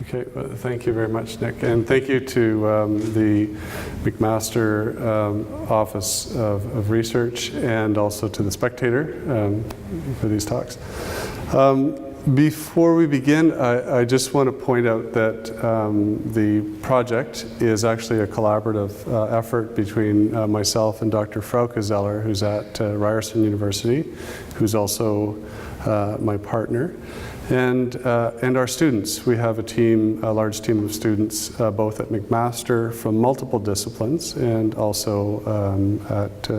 Okay, well, thank you very much, Nick. And thank you to the McMaster Office of Research and also to the Spectator for these talks. Before we begin, I just want to point out that the project is actually a collaborative effort between myself and Dr. Frauke Zeller, who's at Ryerson University, who's also my partner, and our students. We have a large team of students, both at McMaster from multiple disciplines, and also at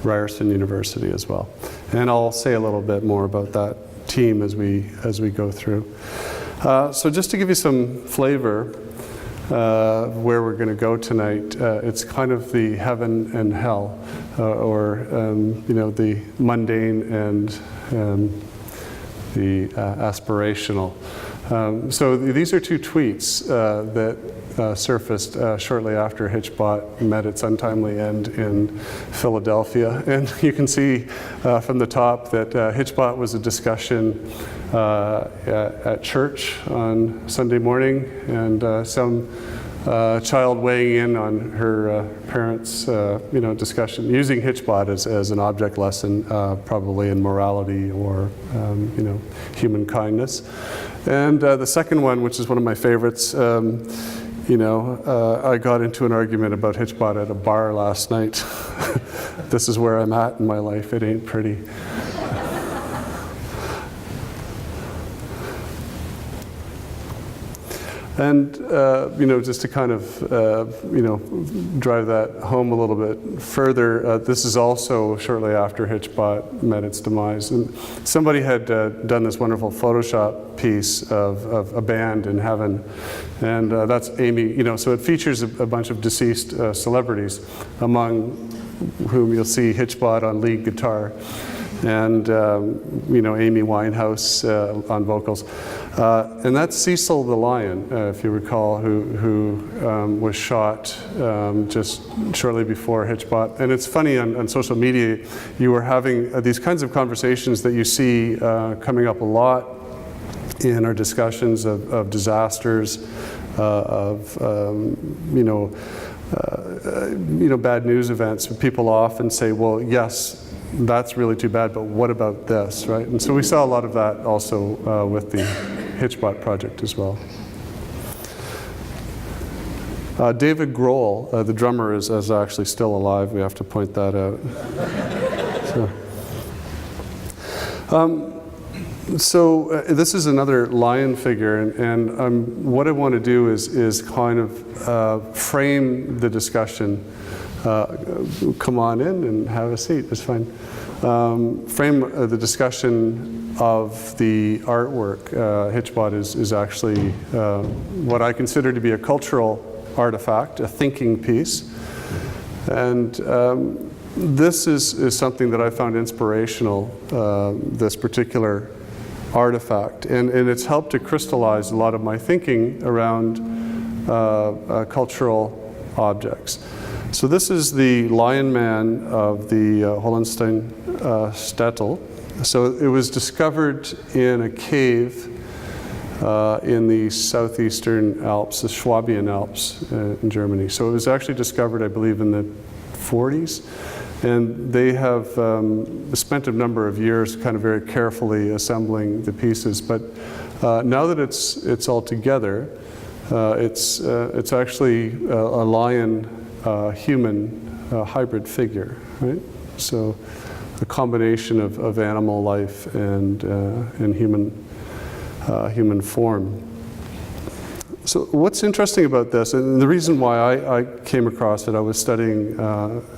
Ryerson University as well. And I'll say a little bit more about that team as we go through. So just to give you some flavor where we're going to go tonight, it's kind of the heaven and hell, or you know, the mundane and the aspirational. So these are two tweets that surfaced shortly after hitchBOT met its untimely end in Philadelphia. And you can see from the top that hitchBOT was a discussion at church on Sunday morning, and some child weighing in on her parents' discussion, using hitchBOT as an object lesson, probably in morality or human kindness. And the second one, which is one of my favorites, I got into an argument about hitchBOT at a bar last night. This is where I'm at in my life. It ain't pretty. And, just to kind of, drive that home a little bit further, this is also shortly after hitchBOT met its demise. And somebody had done this wonderful Photoshop piece of a band in heaven. And that's Amy, so it features a bunch of deceased celebrities, among whom you'll see hitchBOT on lead guitar, and Amy Winehouse on vocals. And that's Cecil the Lion, if you recall, who was shot just shortly before hitchBOT. And it's funny, on social media, you were having these kinds of conversations that you see coming up a lot in our discussions of disasters, bad news events. People often say, well, yes, that's really too bad, but what about this, right? And so we saw a lot of that also with the hitchBOT project as well. David Grohl, the drummer, is actually still alive. We have to point that out. So this is another lion figure, and what I want to do is kind of frame the discussion. Come on in and have a seat, it's fine. Frame the discussion of the artwork. hitchBOT is actually what I consider to be a cultural artifact, a thinking piece. And this is something that I found inspirational, this particular artifact. And it's helped to crystallize a lot of my thinking around cultural objects. So this is the Lion Man of the Hollenstein Stettel. So it was discovered in a cave in the southeastern Alps, the Swabian Alps in Germany. So it was actually discovered, I believe, in the 40s. And they have spent a number of years kind of very carefully assembling the pieces. But now that it's all together, it's actually a lion human hybrid figure, right? So a combination of animal life and human form. So what's interesting about this, and the reason why I came across it, I was studying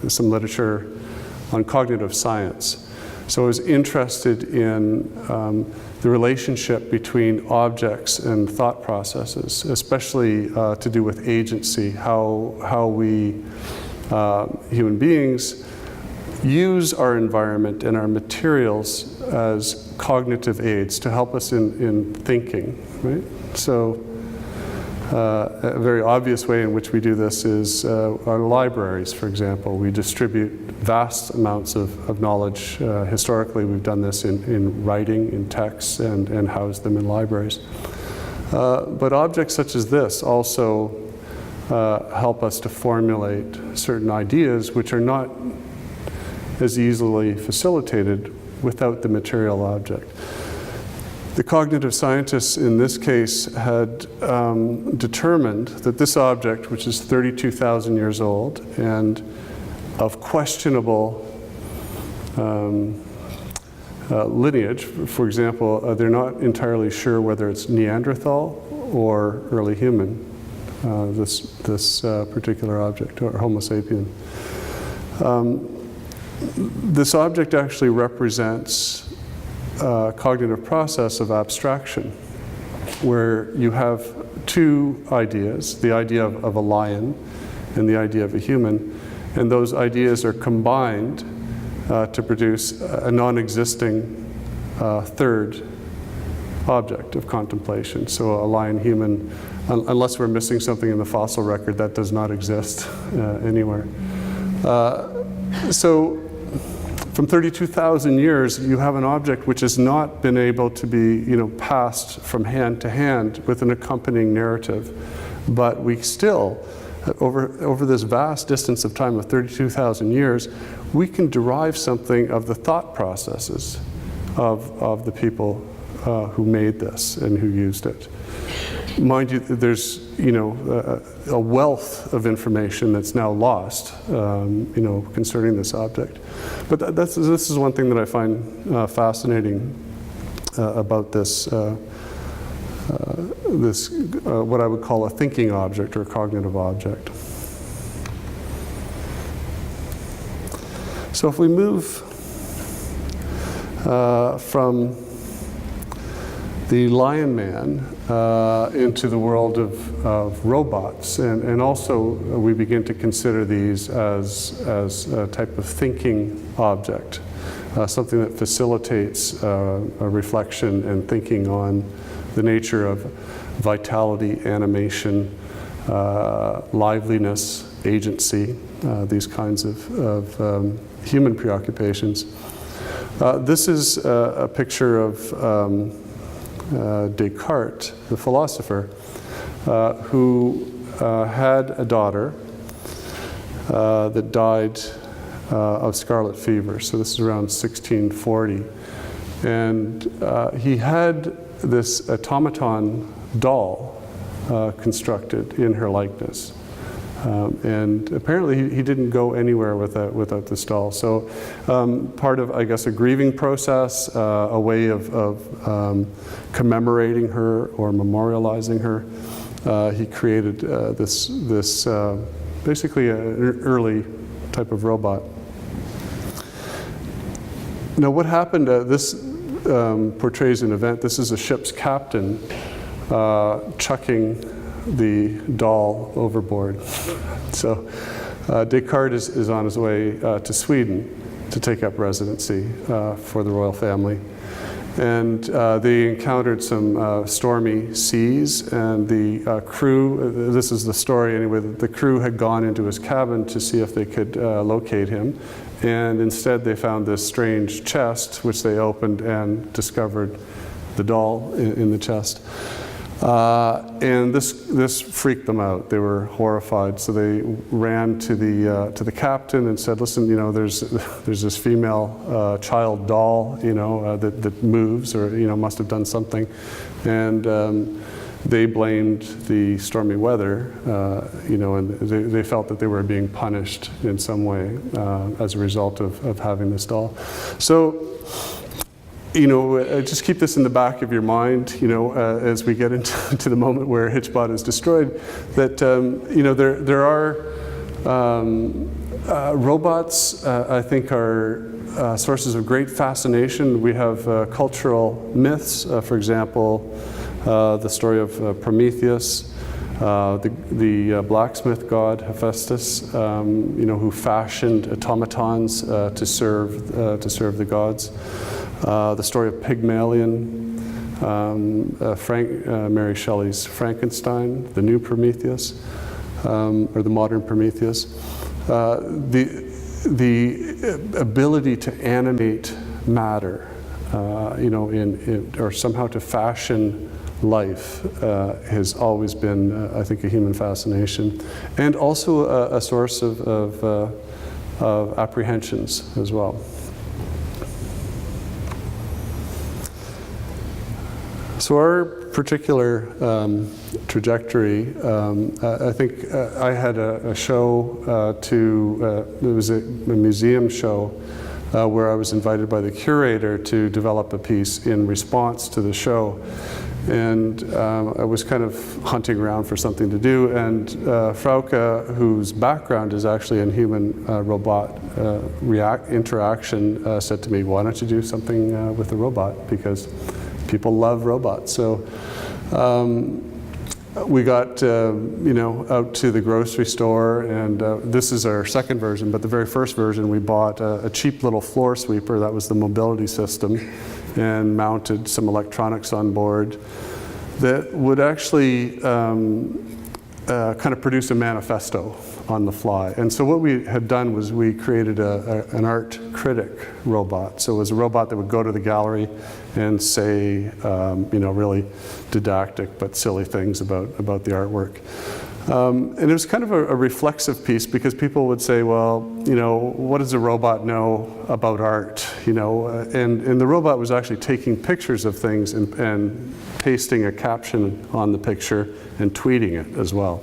some literature on cognitive science. So I was interested in the relationship between objects and thought processes, especially to do with agency, how we, human beings, use our environment and our materials as cognitive aids to help us in thinking, right? So a very obvious way in which we do this is our libraries, for example. We distribute vast amounts of knowledge. Historically, we've done this in writing, in texts, and housed them in libraries. But objects such as this also help us to formulate certain ideas which are not as easily facilitated without the material object. The cognitive scientists in this case had determined that this object, which is 32,000 years old and of questionable lineage, for example, they're not entirely sure whether it's Neanderthal or early human, this particular object, or Homo sapien. This object actually represents a cognitive process of abstraction, where you have two ideas, the idea of a lion and the idea of a human, and those ideas are combined to produce a non-existing third object of contemplation. So a lion-human, unless we're missing something in the fossil record, that does not exist anywhere. So from 32,000 years, you have an object which has not been able to be, passed from hand to hand with an accompanying narrative. But we still, over this vast distance of time of 32,000 years, we can derive something of the thought processes of the people who made this and who used it. Mind you, there's a wealth of information that's now lost, concerning this object. But this is one thing that I find fascinating about this what I would call a thinking object or a cognitive object. So if we move from the Lion Man into the world of robots, and also we begin to consider these as a type of thinking object, something that facilitates a reflection and thinking on the nature of vitality, animation, liveliness, agency, these kinds of human preoccupations. This is a picture of Descartes, the philosopher, who had a daughter that died of scarlet fever. So this is around 1640. And he had this automaton doll constructed in her likeness. And apparently he didn't go anywhere without this doll. So part of, I guess, a grieving process, a way of commemorating her or memorializing her, he created this basically an early type of robot. Now what happened, this portrays an event. This is a ship's captain chucking the doll overboard. So Descartes is on his way to Sweden to take up residency for the royal family. And they encountered some stormy seas, and the crew, this is the story anyway, the crew had gone into his cabin to see if they could locate him. And instead they found this strange chest, which they opened and discovered the doll in the chest. And this freaked them out. They were horrified, so they ran to the captain and said, "Listen, there's this female child doll, that moves, or must have done something," and they blamed the stormy weather, and they felt that they were being punished in some way as a result of having this doll. So. Just keep this in the back of your mind, as we get into the moment where hitchBOT is destroyed, that, there are robots, I think, are sources of great fascination. We have cultural myths, for example, the story of Prometheus, the blacksmith god Hephaestus, who fashioned automatons to serve the gods. The story of Pygmalion, Mary Shelley's Frankenstein, the new Prometheus, or the modern Prometheus. The ability to animate matter, or somehow to fashion life has always been, I think, a human fascination, and also a source of apprehensions as well. So our particular trajectory, I think I had a show it was a museum show where I was invited by the curator to develop a piece in response to the show. And I was kind of hunting around for something to do, and Frauke, whose background is actually in human-robot interaction, said to me, why don't you do something with a robot, because people love robots. So we got out to the grocery store, and this is our second version, but the very first version we bought a cheap little floor sweeper. That was the mobility system, and mounted some electronics on board that would actually kind of produce a manifesto on the fly. And so what we had done was we created an art critic robot. So it was a robot that would go to the gallery and say, really didactic but silly things about the artwork. And it was kind of a reflexive piece, because people would say, well, what does a robot know about art? And the robot was actually taking pictures of things and pasting a caption on the picture and tweeting it as well.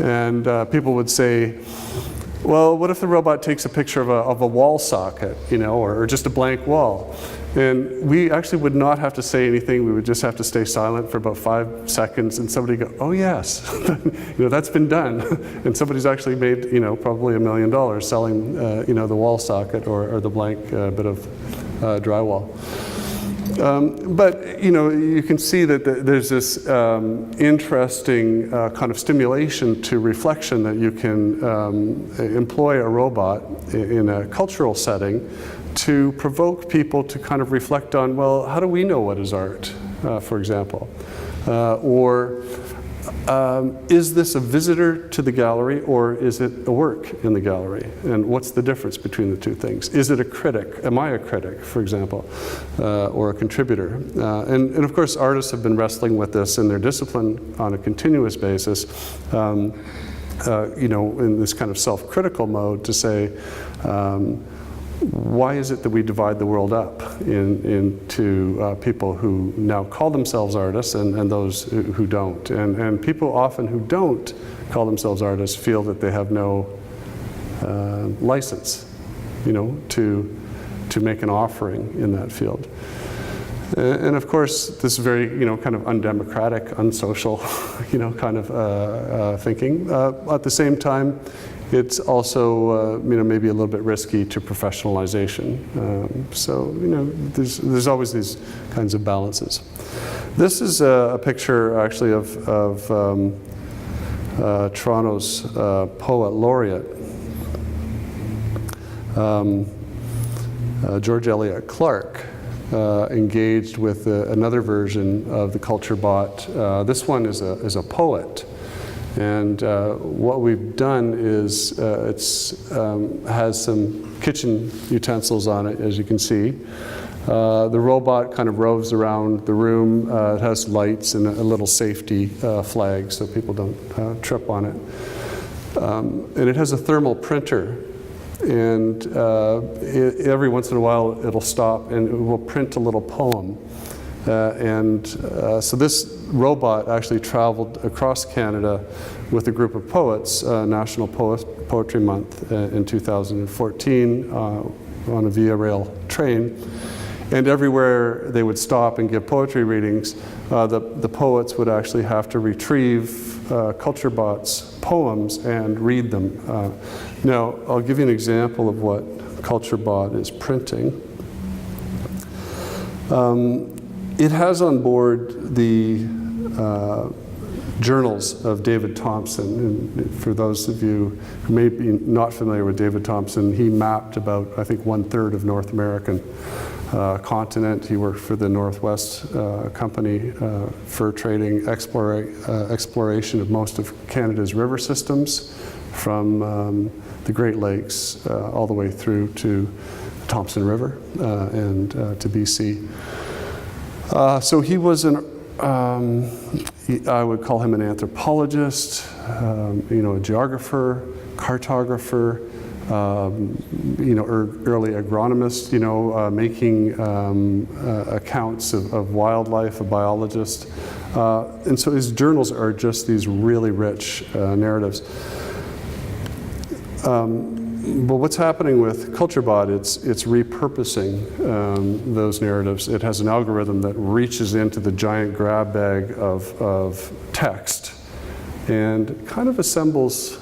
And people would say, well, what if the robot takes a picture of a wall socket, or just a blank wall? And we actually would not have to say anything. We would just have to stay silent for about 5 seconds, and somebody go, oh yes, that's been done. And somebody's actually made, probably $1 million selling, the wall socket or the blank bit of drywall. But you can see that there's this interesting kind of stimulation to reflection that you can employ a robot in a cultural setting to provoke people to kind of reflect on, well, how do we know what is art, for example? Or is this a visitor to the gallery, or is it a work in the gallery? And what's the difference between the two things? Is it a critic? Am I a critic, for example, or a contributor? And of course, artists have been wrestling with this in their discipline on a continuous basis, in this kind of self-critical mode to say, why is it that we divide the world up into people who now call themselves artists and those who don't? And people often who don't call themselves artists feel that they have no license, to make an offering in that field. And of course, this very, kind of undemocratic, unsocial, kind of thinking. At the same time, it's also, maybe a little bit risky to professionalization. So, there's always these kinds of balances. This is a picture, actually, of Toronto's poet laureate, George Eliot Clark, engaged with another version of the kiltrbot. This one is a poet. And what we've done is has some kitchen utensils on it, as you can see. The robot kind of roves around the room. It has lights and a little safety flag so people don't trip on it. And it has a thermal printer. And every once in a while it'll stop and it will print a little poem. So this robot actually traveled across Canada with a group of poets, National Poetry Month in 2014 on a Via Rail train. And everywhere they would stop and give poetry readings, the poets would actually have to retrieve kiltrbot's poems and read them. Now, I'll give you an example of what kiltrbot is printing. It has on board the journals of David Thompson. And for those of you who may be not familiar with David Thompson, he mapped about, I think, 1/3 of North American continent. He worked for the Northwest Company, fur trading, exploration of most of Canada's river systems, from the Great Lakes all the way through to Thompson River and to BC. So he was I would call him an anthropologist, a geographer, cartographer, early agronomist, making accounts of wildlife, a biologist. And so his journals are just these really rich narratives. But what's happening with culturebot, it's repurposing those narratives. It has an algorithm that reaches into the giant grab bag of text and kind of assembles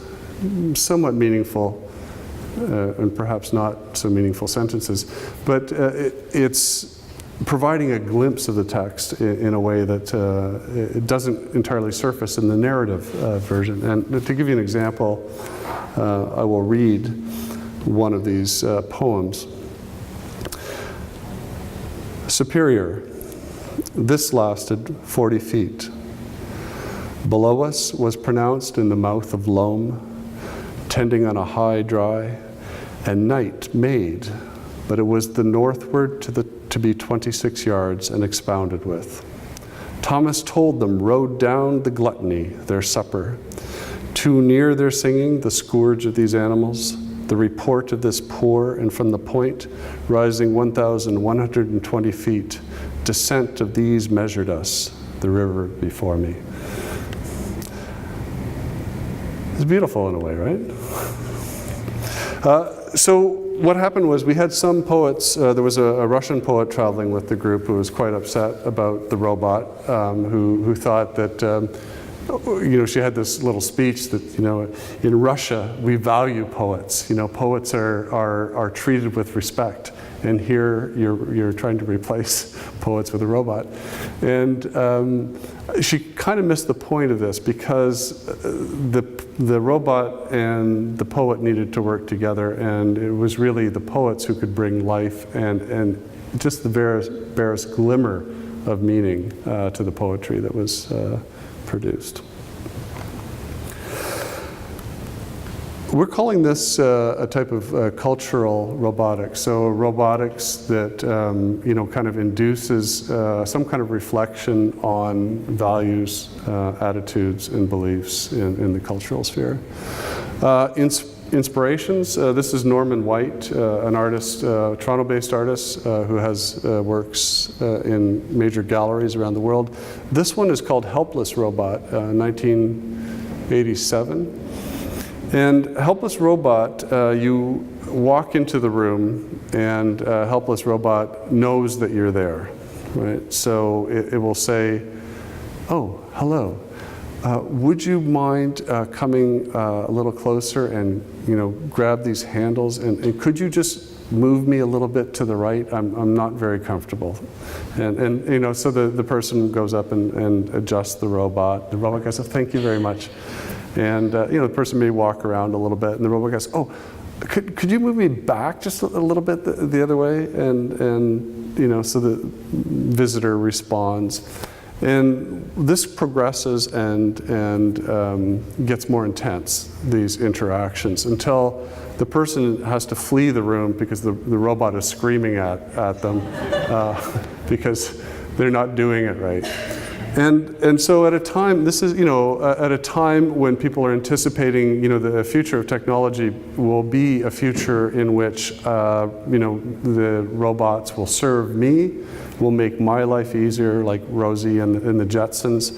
somewhat meaningful and perhaps not so meaningful sentences, but it's providing a glimpse of the text in a way that it doesn't entirely surface in the narrative version. And to give you an example, I will read one of these poems. Superior. This lasted 40 feet. Below us was pronounced in the mouth of loam, tending on a high dry, and night made, but it was the northward to be 26 yards and expounded with. Thomas told them, rode down the gluttony, their supper. Too near their singing, the scourge of these animals, the report of this poor, and from the point, rising 1,120 feet, descent of these measured us, the river before me. It's beautiful in a way, right? So what happened was we had some poets, there was a Russian poet traveling with the group who was quite upset about the robot, who thought that, she had this little speech that, in Russia, we value poets. Poets are treated with respect. And here you're trying to replace poets with a robot. And she kind of missed the point of this because the robot and the poet needed to work together, and it was really the poets who could bring life and just the barest glimmer of meaning to the poetry that was produced. We're calling this a type of cultural robotics. So robotics that kind of induces some kind of reflection on values, attitudes, and beliefs in the cultural sphere. Inspirations. This is Norman White, an artist, Toronto-based artist who has works in major galleries around the world. This one is called Helpless Robot, 1987. And Helpless Robot, you walk into the room and Helpless Robot knows that you're there, right? So it will say, oh, hello. Would you mind coming a little closer and grab these handles, and could you just move me a little bit to the right? I'm not very comfortable. And so the person goes up and adjusts the robot. The robot goes, oh, thank you very much. And the person may walk around a little bit, and the robot goes, oh, could you move me back just a little bit the other way? And so the visitor responds. And this progresses and gets more intense, these interactions, until the person has to flee the room because the robot is screaming at them because they're not doing it right. And so at a time, this is, at a time when people are anticipating, the future of technology will be a future in which, the robots will serve me, will make my life easier, like Rosie and the Jetsons.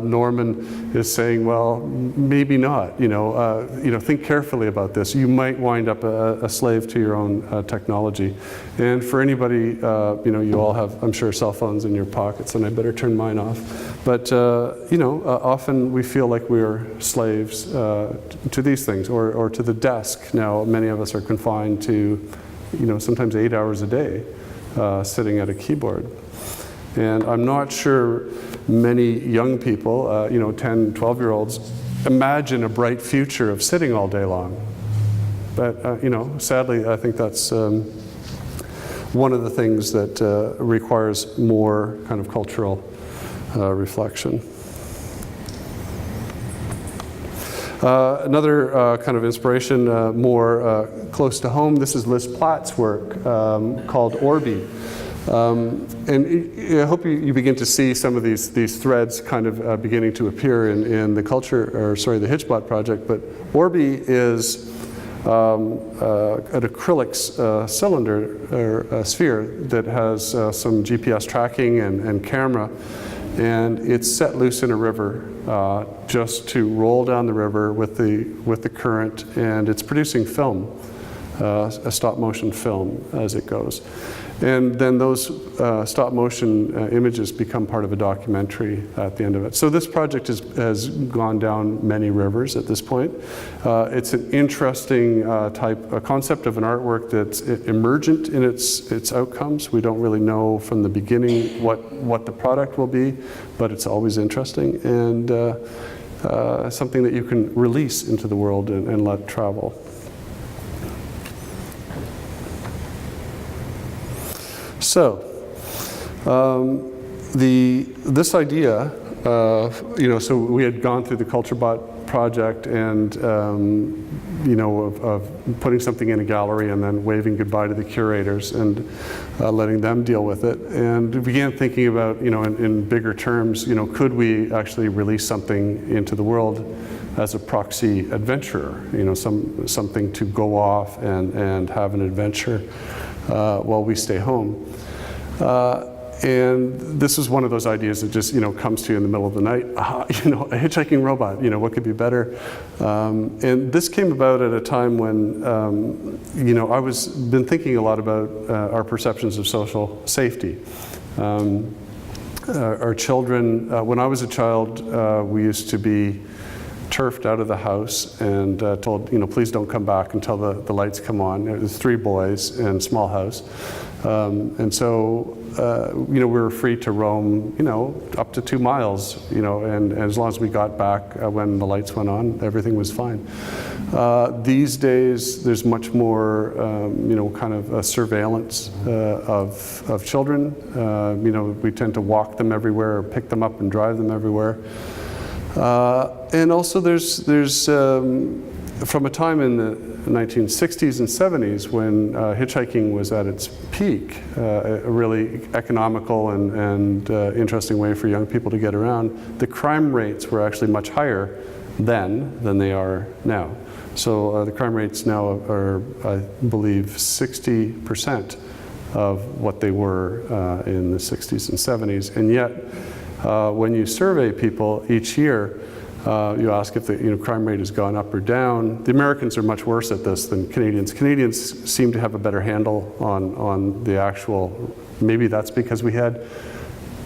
Norman is saying, well, maybe not. Think carefully about this. You might wind up a slave to your own technology. And for anybody, you all have, I'm sure, cell phones in your pockets, and I better turn mine off. But often we feel like we're slaves to these things, or to the desk. Now, many of us are confined to, sometimes 8 hours a day. Sitting at a keyboard. And I'm not sure many young people, 10, 12-year-olds, imagine a bright future of sitting all day long. But, sadly, I think that's one of the things that requires more kind of cultural reflection. Another kind of inspiration more close to home, this is Liz Platt's work called Orbi. And I hope you begin to see some of these threads kind of beginning to appear in the the hitchBOT project. But Orbi is an acrylic cylinder or sphere that has some GPS tracking and camera, and it's set loose in a river just to roll down the river with the current, and it's producing film, a stop motion film as it goes. And then those stop motion images become part of a documentary at the end of it. So this project has gone down many rivers at this point. It's an interesting concept of an artwork that's emergent in its outcomes. We don't really know from the beginning what the product will be, but it's always interesting and something that you can release into the world and let travel. So, this idea, so we had gone through the KultureBOT project and, of putting something in a gallery and then waving goodbye to the curators and letting them deal with it. And we began thinking about, in bigger terms, could we actually release something into the world as a proxy adventurer, something to go off and have an adventure while we stay home. And this is one of those ideas that just, comes to you in the middle of the night. A hitchhiking robot, what could be better? And this came about at a time when, I been thinking a lot about our perceptions of social safety. Our children, when I was a child, we used to be turfed out of the house and told, please don't come back until the lights come on. There's 3 boys in a small house. And so, we were free to roam, up to 2 miles, and as long as we got back when the lights went on, everything was fine. These days, there's much more, kind of a surveillance of children. We tend to walk them everywhere, or pick them up and drive them everywhere. And also there's from a time in the 1960s and 70s when hitchhiking was at its peak, a really economical and interesting way for young people to get around, the crime rates were actually much higher then than they are now. So the crime rates now are, I believe, 60% of what they were in the 60s and 70s. And yet, when you survey people each year, you ask if the crime rate has gone up or down. The Americans are much worse at this than Canadians. Canadians seem to have a better handle on the actual. Maybe that's because we had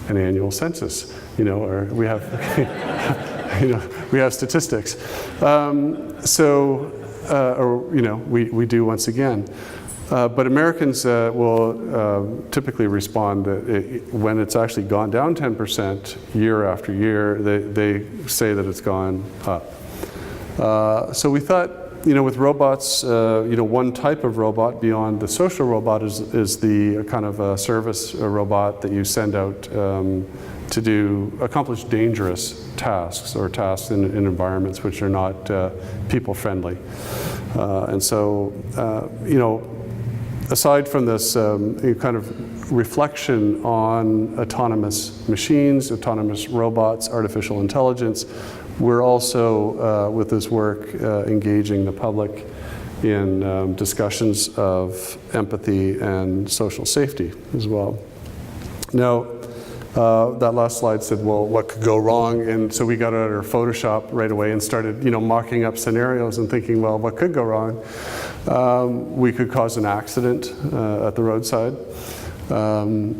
an annual census, or we have, we have statistics. We do once again. But Americans will typically respond that when it's actually gone down 10% year after year, they say that it's gone up. So we thought, with robots, one type of robot beyond the social robot is the kind of a service robot that you send out to accomplish dangerous tasks or tasks in environments which are not people friendly. And so, aside from this kind of reflection on autonomous machines, autonomous robots, artificial intelligence, we're also, with this work, engaging the public in discussions of empathy and social safety as well. Now, that last slide said, well, what could go wrong? And so we got out our Photoshop right away and started, mocking up scenarios and thinking, well, what could go wrong? We could cause an accident at the roadside. So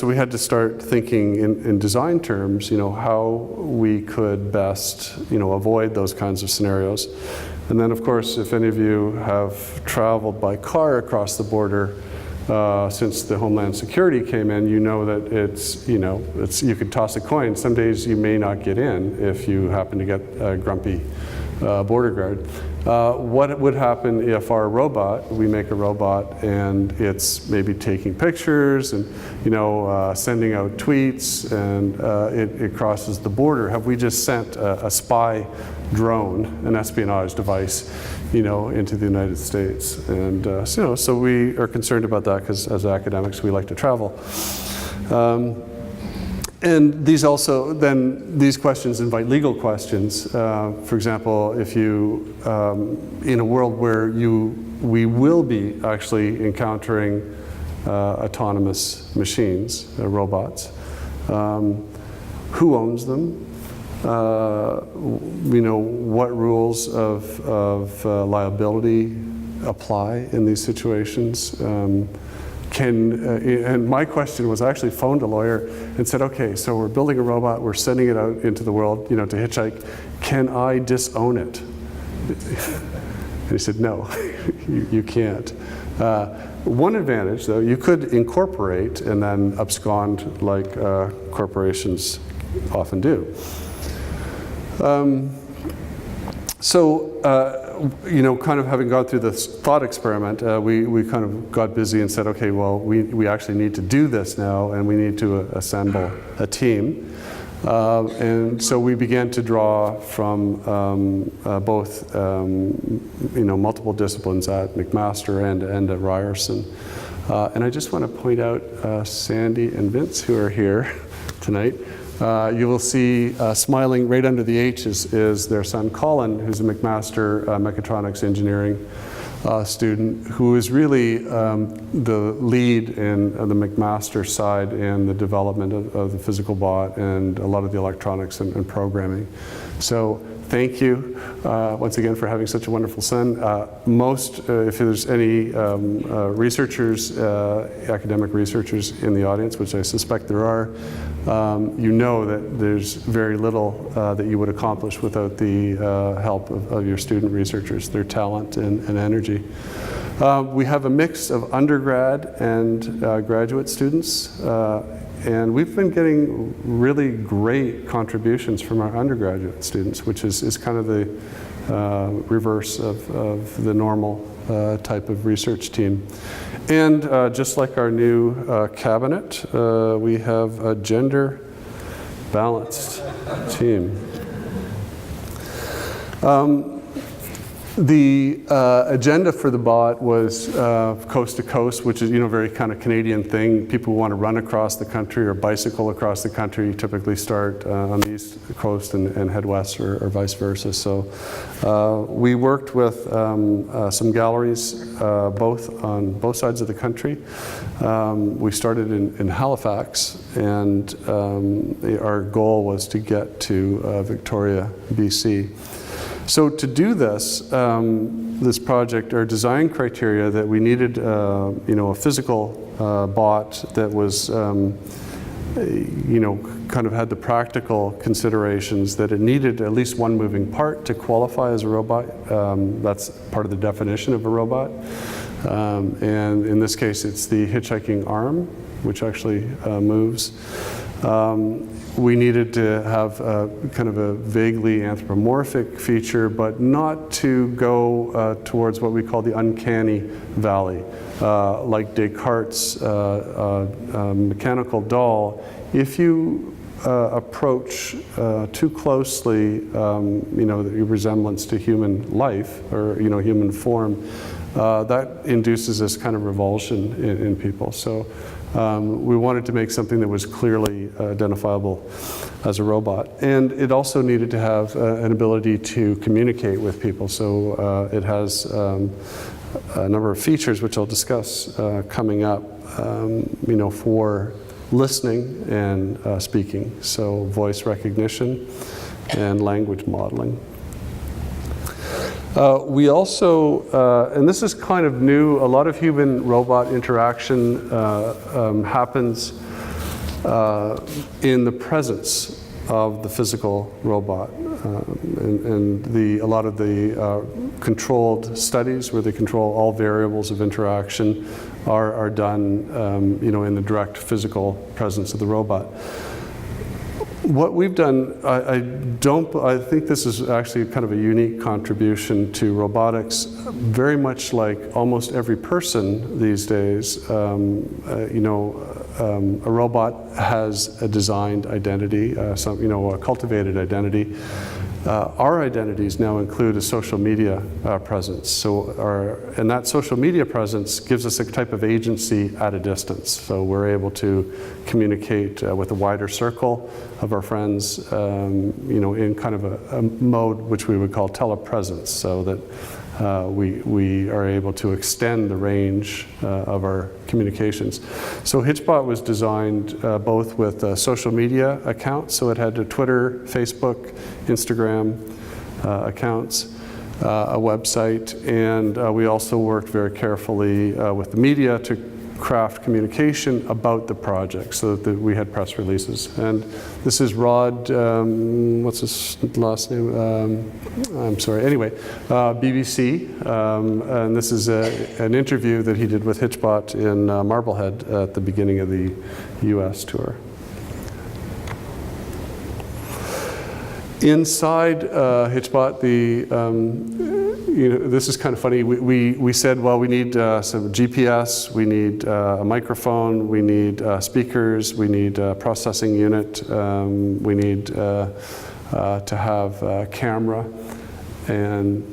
we had to start thinking in design terms, how we could best, avoid those kinds of scenarios. And then, of course, if any of you have traveled by car across the border, since the Homeland Security came in, you know that you could toss a coin. Some days you may not get in if you happen to get grumpy border guard. What would happen if our robot, we make a robot and it's maybe taking pictures and sending out tweets, and it crosses the border? Have we just sent a spy drone, an espionage device, into the United States? And so we are concerned about that because as academics we like to travel. And these questions invite legal questions. For example, if you, in a world where we will be actually encountering autonomous machines, robots, who owns them? What rules of liability apply in these situations? And my question was, I actually phoned a lawyer and said, okay, so we're building a robot, we're sending it out into the world, to hitchhike. Can I disown it? And he said, no, you can't. One advantage, though, you could incorporate and then abscond like corporations often do. Kind of having gone through this thought experiment, we kind of got busy and said, okay, well, we actually need to do this now, and we need to assemble a team. And so we began to draw from both, multiple disciplines at McMaster and at Ryerson. And I just want to point out Sandy and Vince, who are here tonight. You will see smiling right under the H is their son Colin, who's a McMaster mechatronics engineering student, who is really the lead in the McMaster side in the development of the physical bot and a lot of the electronics and programming. So thank you once again for having such a wonderful son. If there's any researchers, academic researchers in the audience, which I suspect there are, that there's very little that you would accomplish without the help of your student researchers, their talent and energy. We have a mix of undergrad and graduate students, and we've been getting really great contributions from our undergraduate students, which is kind of the reverse of the normal type of research team. And just like our new cabinet, we have a gender balanced team. The agenda for the bot was coast to coast, which is, very kind of Canadian thing. People who want to run across the country or bicycle across the country typically start on the east coast and head west or vice versa. So we worked with some galleries on both sides of the country. We started in Halifax, and our goal was to get to Victoria, BC. So to do this, this project, our design criteria that we needed, a physical bot that was, kind of had the practical considerations that it needed at least one moving part to qualify as a robot. That's part of the definition of a robot. And in this case, it's the hitchhiking arm, which actually moves. We needed to have kind of a vaguely anthropomorphic feature, but not to go towards what we call the uncanny valley. Like Descartes' mechanical doll, if you approach too closely, the resemblance to human life or, human form, that induces this kind of revulsion in people. So we wanted to make something that was clearly identifiable as a robot. And it also needed to have an ability to communicate with people. So it has a number of features, which I'll discuss coming up, for listening and speaking. So voice recognition and language modeling. We also, and this is kind of new, a lot of human-robot interaction happens in the presence of the physical robot. And a lot of the controlled studies where they control all variables of interaction are done in the direct physical presence of the robot. What we've done, I think this is actually kind of a unique contribution to robotics. Very much like almost every person these days, a robot has a designed identity, a cultivated identity. Our identities now include a social media presence. And that social media presence gives us a type of agency at a distance. So we're able to communicate with a wider circle of our friends, in kind of a mode which we would call telepresence, so that we are able to extend the range of our communications. So hitchBOT was designed both with social media accounts, so it had a Twitter, Facebook, Instagram accounts, a website, and we also worked very carefully with the media to craft communication about the project, so that we had press releases. And this is Rod, what's his last name? I'm sorry, anyway, BBC, and this is an interview that he did with hitchBOT in Marblehead at the beginning of the US tour. Inside hitchBOT, this is kind of funny. We said, well, we need some GPS, we need a microphone, we need speakers, we need a processing unit, we need to have a camera. And,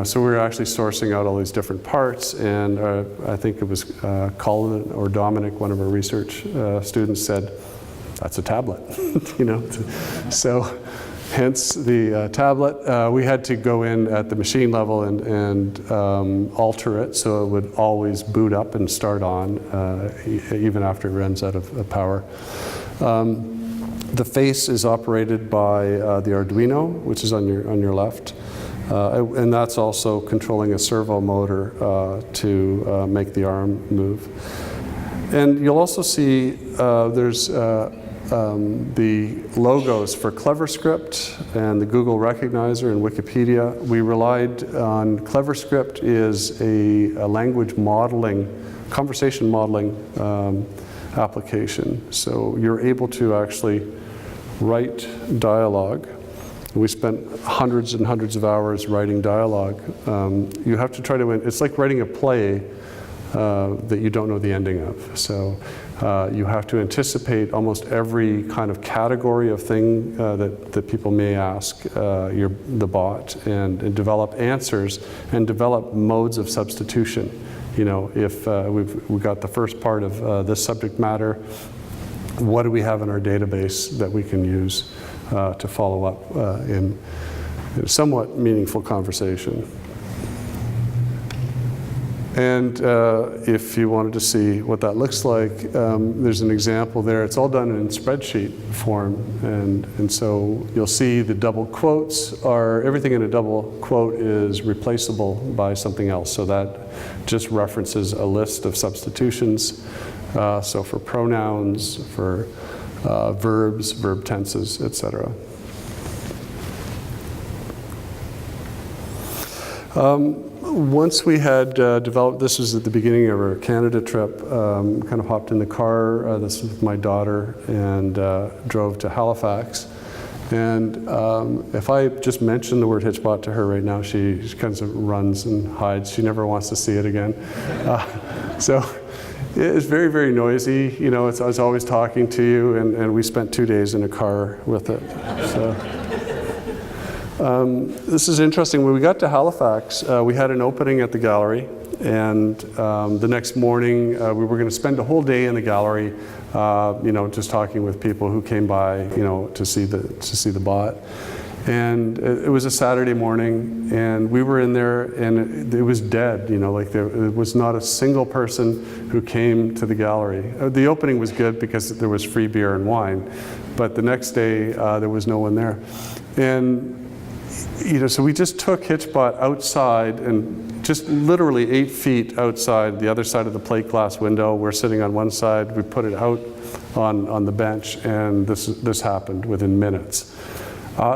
so we were actually sourcing out all these different parts, and I think it was Colin or Dominic, one of our research students, said, that's a tablet, So, hence the tablet. We had to go in at the machine level and alter it so it would always boot up and start on even after it runs out of power. The face is operated by the Arduino, which is on your left. And that's also controlling a servo motor to make the arm move. And you'll also see there's the logos for CleverScript and the Google Recognizer and Wikipedia. We relied on CleverScript is a language modeling, conversation modeling application. So you're able to actually write dialogue. We spent hundreds and hundreds of hours writing dialogue. You have to try to, it's like writing a play that you don't know the ending of. So you have to anticipate almost every kind of category of thing that people may ask the bot, and develop answers and develop modes of substitution. If we've got the first part of this subject matter, what do we have in our database that we can use to follow up in a somewhat meaningful conversation? And if you wanted to see what that looks like, there's an example there. It's all done in spreadsheet form, and so you'll see the double quotes are, everything in a double quote is replaceable by something else. So that just references a list of substitutions. So for pronouns, for verbs, verb tenses, etc. Once we had developed, this was at the beginning of our Canada trip, kind of hopped in the car, this was with my daughter, and drove to Halifax. And if I just mention the word hitchBOT to her right now, she kind of runs and hides. She never wants to see it again. So it's very, very noisy. I was always talking to you, and we spent 2 days in a car with it. So. This is interesting. When we got to Halifax, we had an opening at the gallery, and the next morning we were going to spend a whole day in the gallery, just talking with people who came by, to see the bot. And it was a Saturday morning, and we were in there, and it was dead. There was not a single person who came to the gallery. The opening was good because there was free beer and wine, but the next day there was no one there. And so we just took hitchBOT outside, and just literally 8 feet outside, the other side of the plate glass window. We're sitting on one side. We put it out on the bench, and this happened within minutes.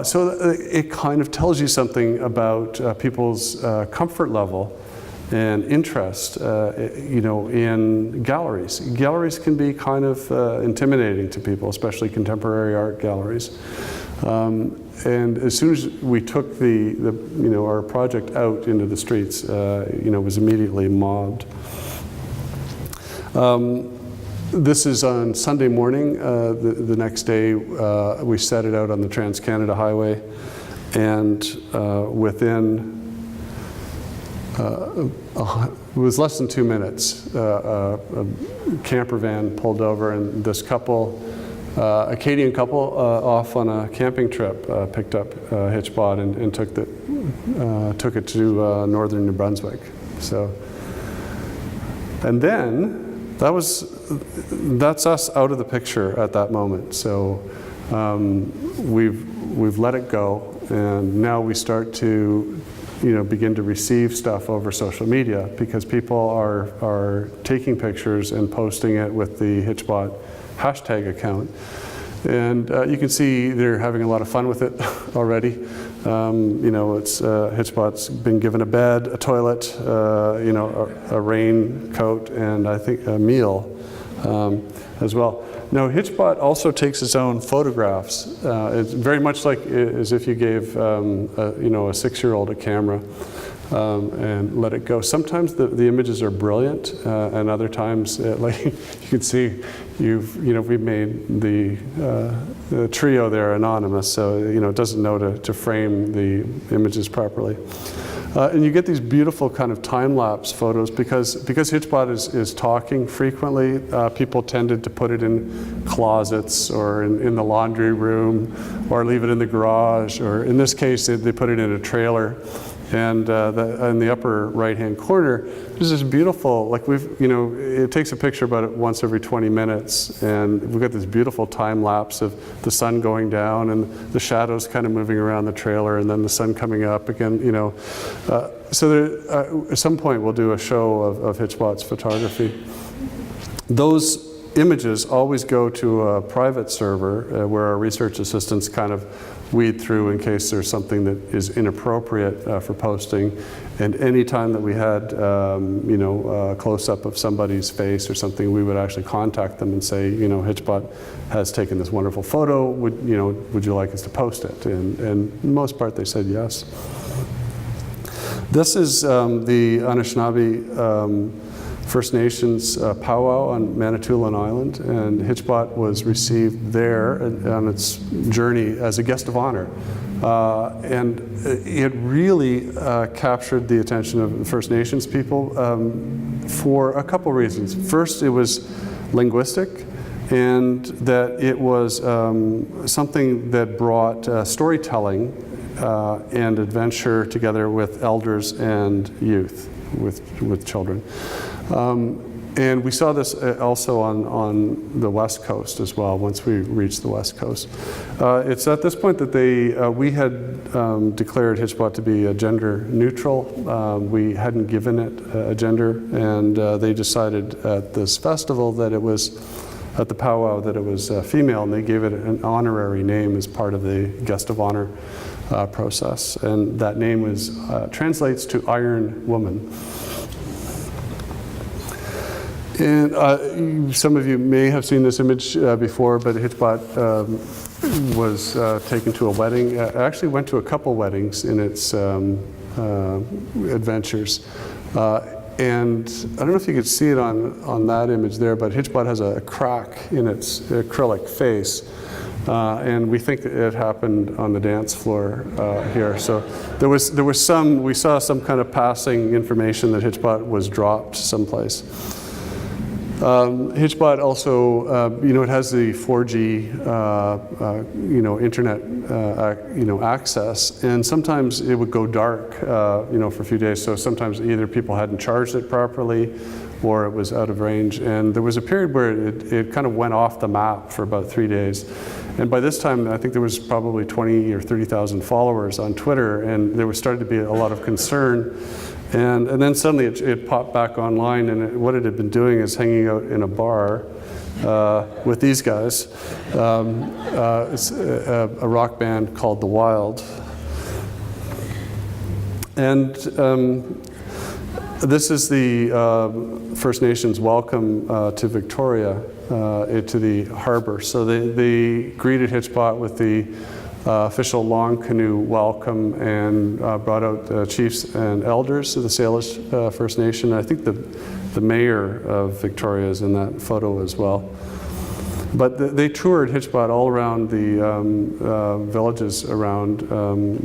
So it kind of tells you something about people's comfort level and interest, you know, in galleries. Galleries can be kind of intimidating to people, especially contemporary art galleries. And as soon as we took you know, our project out into the streets, you know, it was immediately mobbed. This is on Sunday morning. The next day, we set it out on the Trans-Canada Highway, and within it was less than 2 minutes, a camper van pulled over, and this couple, a Acadian couple off on a camping trip, picked up hitchBOT and took it to northern New Brunswick. So, and then that's us out of the picture at that moment. So we've let it go, and now we start to, you know, begin to receive stuff over social media, because people are taking pictures and posting it with the hitchBOT hashtag account. And you can see they're having a lot of fun with it already. You know, it's hitchBOT's been given a bed, a toilet, you know, a raincoat, and I think a meal as well. Now, hitchBOT also takes its own photographs. It's very much like as if you gave you know, a 6-year-old a camera and let it go. Sometimes the images are brilliant, and other times, like you can see, you know, we've made the trio there anonymous, so you know, it doesn't know to frame the images properly. And you get these beautiful kind of time-lapse photos because hitchBOT is talking frequently. People tended to put it in closets or in the laundry room, or leave it in the garage, or in this case they put it in a trailer. And in the upper right-hand corner, there's this beautiful, like you know, it takes a picture about once every 20 minutes, and we've got this beautiful time lapse of the sun going down and the shadows kind of moving around the trailer, and then the sun coming up again, you know. So there, at some point we'll do a show of hitchBOT's photography. Those images always go to a private server where our research assistants kind of weed through in case there's something that is inappropriate for posting. And any time that we had, you know, a close-up of somebody's face or something, we would actually contact them and say, you know, hitchBOT has taken this wonderful photo. Would you like us to post it? And for the most part, they said yes. This is the Anishinaabe First Nations powwow on Manitoulin Island, and hitchBOT was received there on its journey as a guest of honor. And it really captured the attention of the First Nations people for a couple reasons. First, it was linguistic, and that it was something that brought storytelling and adventure together with elders and youth, with children. And we saw this also on the West Coast as well, once we reached the West Coast. It's at this point that we had declared hitchBOT to be gender neutral. We hadn't given it a gender, and they decided at this festival that it was, at the powwow, that it was female, and they gave it an honorary name as part of the guest of honor process. And that name translates to Iron Woman. And some of you may have seen this image before, but hitchBOT was taken to a wedding. It actually went to a couple weddings in its adventures. And I don't know if you could see it on that image there, but hitchBOT has a crack in its acrylic face. And we think that it happened on the dance floor here. So there was some, we saw some kind of passing information that hitchBOT was dropped someplace. hitchBOT also, you know, it has the 4G, you know, internet, you know, access, and sometimes it would go dark, you know, for a few days. So sometimes either people hadn't charged it properly, or it was out of range. And there was a period where it kind of went off the map for about 3 days. And by this time, I think there was probably 20 or 30,000 followers on Twitter, and there was started to be a lot of concern. And then suddenly it popped back online, and what it had been doing is hanging out in a bar with these guys. It's a rock band called The Wild. And This is the First Nations welcome to Victoria, to the harbor. So they greeted hitchBOT with the official long canoe welcome and brought out chiefs and elders of the Salish First Nation. I think the mayor of Victoria is in that photo as well. But they toured hitchBOT all around the villages around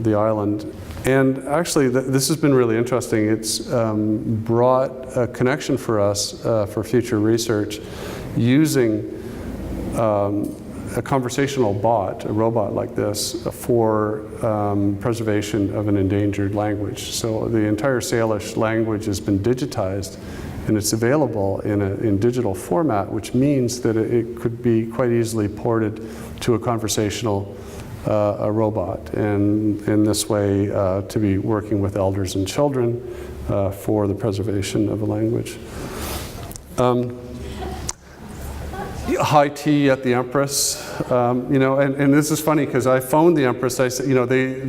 the island. And actually, this has been really interesting. It's brought a connection for us for future research using a conversational bot, a robot like this, for preservation of an endangered language. So the entire Salish language has been digitized, and it's available in digital format, which means that it could be quite easily ported to a conversational a robot, and in this way to be working with elders and children for the preservation of a language. High tea at the Empress, you know, and this is funny because I phoned the Empress. I said, you know, they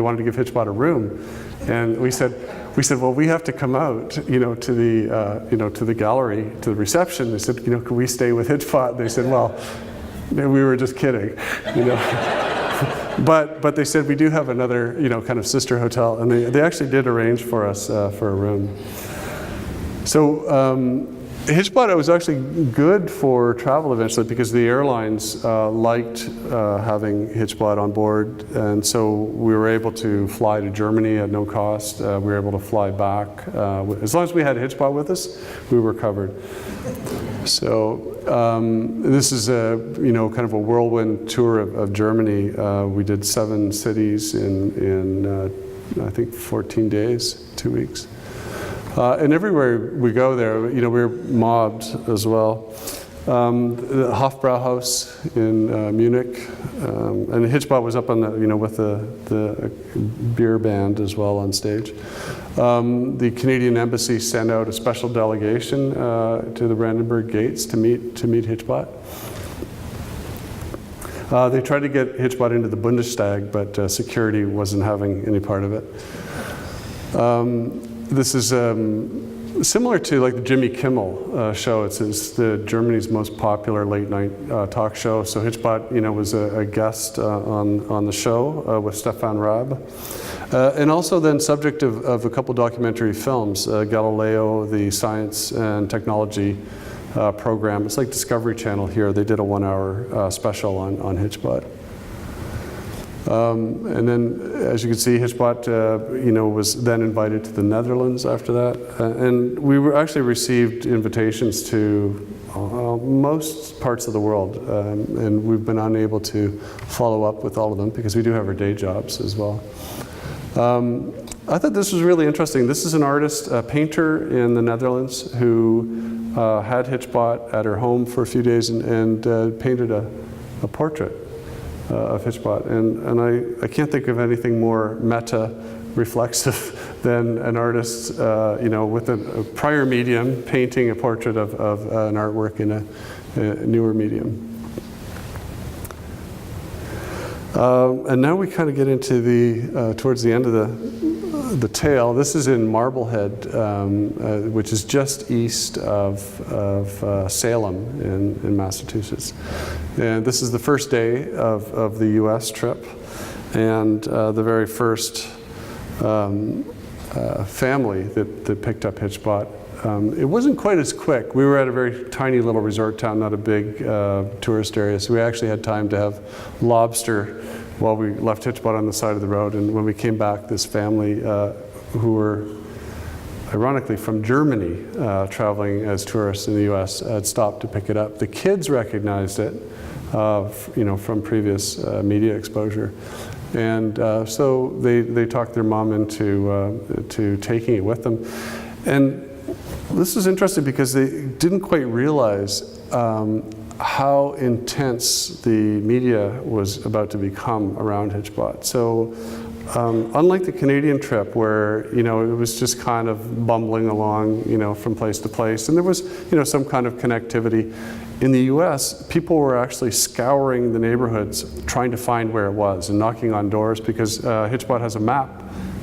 wanted to give hitchBOT a room, and we said, well, we have to come out, you know, to the gallery, to the reception. They said, you know, can we stay with hitchBOT? They said, well, we were just kidding, you know. But they said we do have another, you know, kind of sister hotel, and they actually did arrange for us for a room. So hitchBOT was actually good for travel eventually because the airlines liked having hitchBOT on board, and so we were able to fly to Germany at no cost. We were able to fly back. As long as we had hitchBOT with us, we were covered. So this is you know, kind of a whirlwind tour of Germany. We did 7 cities in I think 14 days, 2 weeks. And everywhere we go there, you know, we're mobbed as well. The Hofbrauhaus in Munich, and hitchBOT was up on the, you know, with the beer band as well on stage. The Canadian Embassy sent out a special delegation to the Brandenburg Gates to meet hitchBOT. They tried to get hitchBOT into the Bundestag, but security wasn't having any part of it. This is similar to like the Jimmy Kimmel show. It's Germany's most popular late night talk show. So hitchBOT, you know, was a guest on the show with Stefan Raab. And also then subject of a couple documentary films, Galileo, the science and technology program. It's like Discovery Channel here. They did a 1-hour special on hitchBOT. And then, as you can see, hitchBOT, you know, was then invited to the Netherlands after that, and we actually received invitations to most parts of the world, and we've been unable to follow up with all of them because we do have our day jobs as well. I thought this was really interesting. This is an artist, a painter in the Netherlands who had hitchBOT at her home for a few days and painted a portrait of hitchBOT, and I can't think of anything more meta-reflexive than an artist, you know, with a prior medium painting a portrait of an artwork in a newer medium. And now we kind of get into the towards the end of the tale. This is in Marblehead, which is just east of Salem in Massachusetts. And this is the first day of the U.S. trip, and the very first family that picked up hitchBOT. It wasn't quite as quick. We were at a very tiny little resort town, not a big tourist area, so we actually had time to have lobster while we left hitchBOT on the side of the road. And when we came back, this family who were ironically from Germany, traveling as tourists in the U.S., had stopped to pick it up. The kids recognized it, you know, from previous media exposure, and so they talked their mom into taking it with them. And this is interesting because they didn't quite realize how intense the media was about to become around hitchBOT. So unlike the Canadian trip where, you know, it was just kind of bumbling along, you know, from place to place, and there was, you know, some kind of connectivity. In the US, people were actually scouring the neighborhoods trying to find where it was and knocking on doors because hitchBOT has a map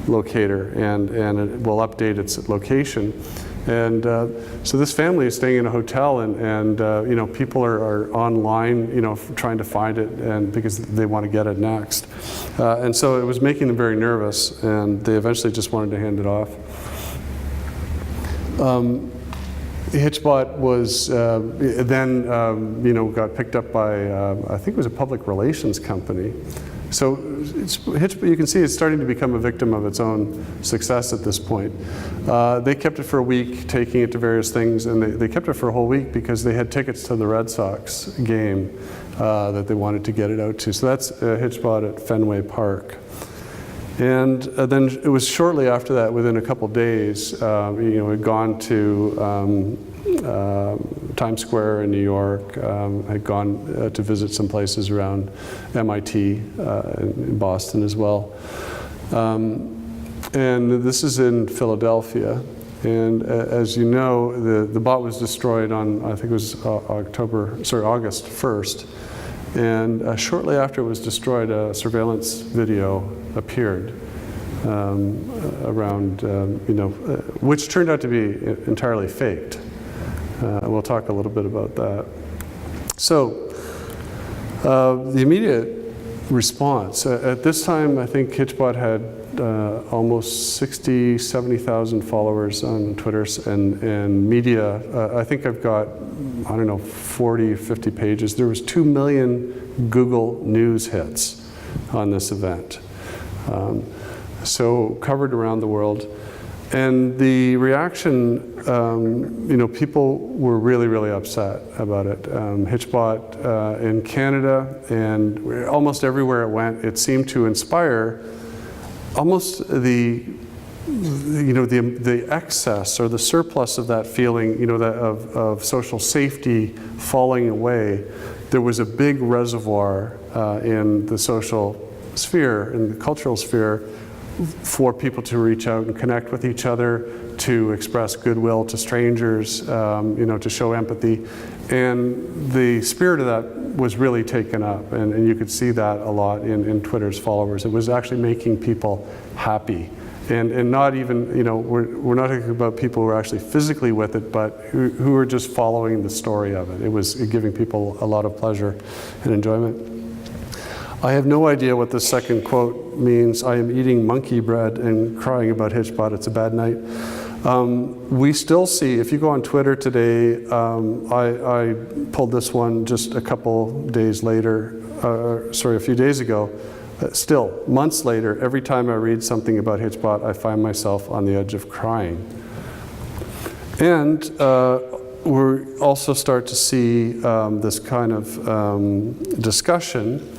locator, and it will update its location. And so this family is staying in a hotel, and you know, people are online, you know, trying to find it, and because they want to get it next. And so it was making them very nervous, and they eventually just wanted to hand it off. hitchBOT was then, you know, got picked up by, I think it was a public relations company. So you can see it's starting to become a victim of its own success at this point. They kept it for a week, taking it to various things, and they kept it for a whole week because they had tickets to the Red Sox game that they wanted to get it out to. So that's hitchBOT at Fenway Park. And then it was shortly after that, within a couple days, you know, it had gone to Times Square in New York, had gone to visit some places around MIT in Boston as well. And this is in Philadelphia. And as you know, the bot was destroyed on, I think it was August 1st. And shortly after it was destroyed, a surveillance video appeared around, you know, which turned out to be entirely faked. We'll talk a little bit about that. So the immediate response, at this time I think hitchBOT had almost 60, 70,000 followers on Twitter and media. I think I've got, I don't know, 40, 50 pages. There was 2 million Google News hits on this event. So covered around the world. And the reaction, you know, people were really, really upset about it. hitchBOT in Canada and almost everywhere it went, it seemed to inspire almost the excess or the surplus of that feeling, you know, that of social safety falling away. There was a big reservoir in the social sphere, in the cultural sphere, for people to reach out and connect with each other, to express goodwill to strangers, you know, to show empathy. And the spirit of that was really taken up, and you could see that a lot in Twitter's followers. It was actually making people happy. And not even, you know, we're not talking about people who are actually physically with it, but who are just following the story of it. It was giving people a lot of pleasure and enjoyment. I have no idea what this second quote means. I am eating monkey bread and crying about hitchBOT. It's a bad night. We still see, if you go on Twitter today, I pulled this one just a couple days later, a few days ago. Still, months later, every time I read something about hitchBOT, I find myself on the edge of crying. And we also start to see this kind of discussion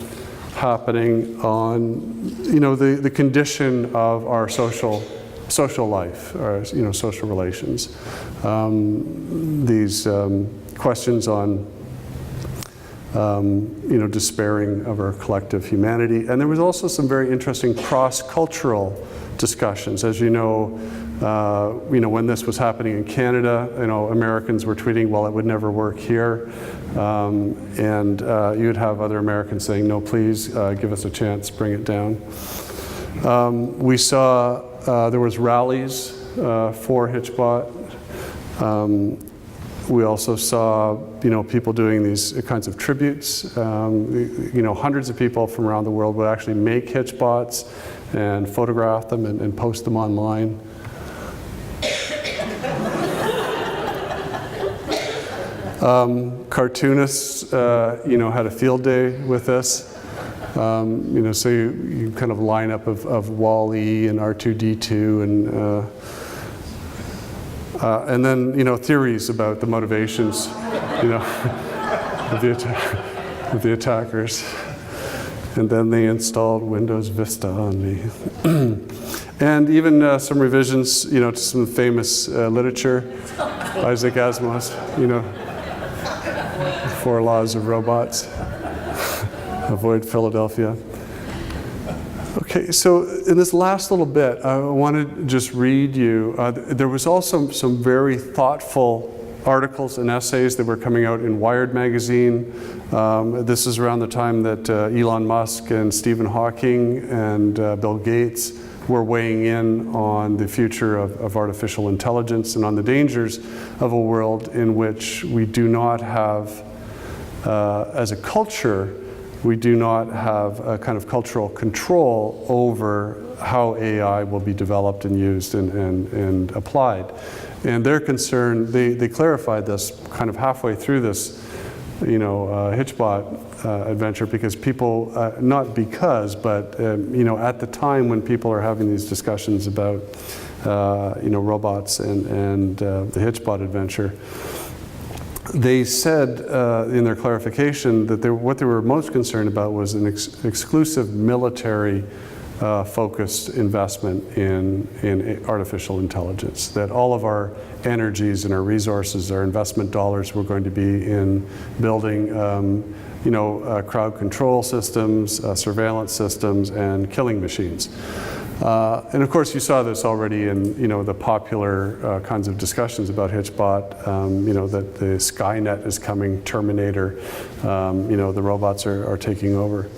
happening on, you know, the condition of our social life, or, you know, social relations. These questions on, you know, despairing of our collective humanity. And there was also some very interesting cross-cultural discussions. As you know, when this was happening in Canada, you know, Americans were tweeting, well, it would never work here. And you'd have other Americans saying, no, please, give us a chance, bring it down. We saw there was rallies for hitchBOT. We also saw, you know, people doing these kinds of tributes. You know, hundreds of people from around the world would actually make hitchBOTs and photograph them and post them online. Cartoonists, you know, had a field day with this. You know, so you kind of line up of WALL-E and R2-D2 and then, you know, theories about the motivations, you know, of the attackers. And then they installed Windows Vista on me. And even some revisions, you know, to some famous literature, Isaac Asimov's, you know, 4 Laws of Robots, Avoid Philadelphia. Okay, so in this last little bit, I want to just read you, there was also some very thoughtful articles and essays that were coming out in Wired magazine. This is around the time that Elon Musk and Stephen Hawking and Bill Gates were weighing in on the future of artificial intelligence and on the dangers of a world in which we do not have, as a culture, we do not have a kind of cultural control over how AI will be developed and used and applied. And their concern, they clarified this kind of halfway through this, hitchBOT adventure, because people, not because, but at the time when people are having these discussions about robots and the hitchBOT adventure, they said in their clarification that what they were most concerned about was an exclusive military focused investment in artificial intelligence, that all of our energies and our resources, our investment dollars were going to be in building crowd control systems, surveillance systems, and killing machines. And of course, you saw this already in the popular kinds of discussions about hitchBOT. That the Skynet is coming, Terminator. The robots are taking over.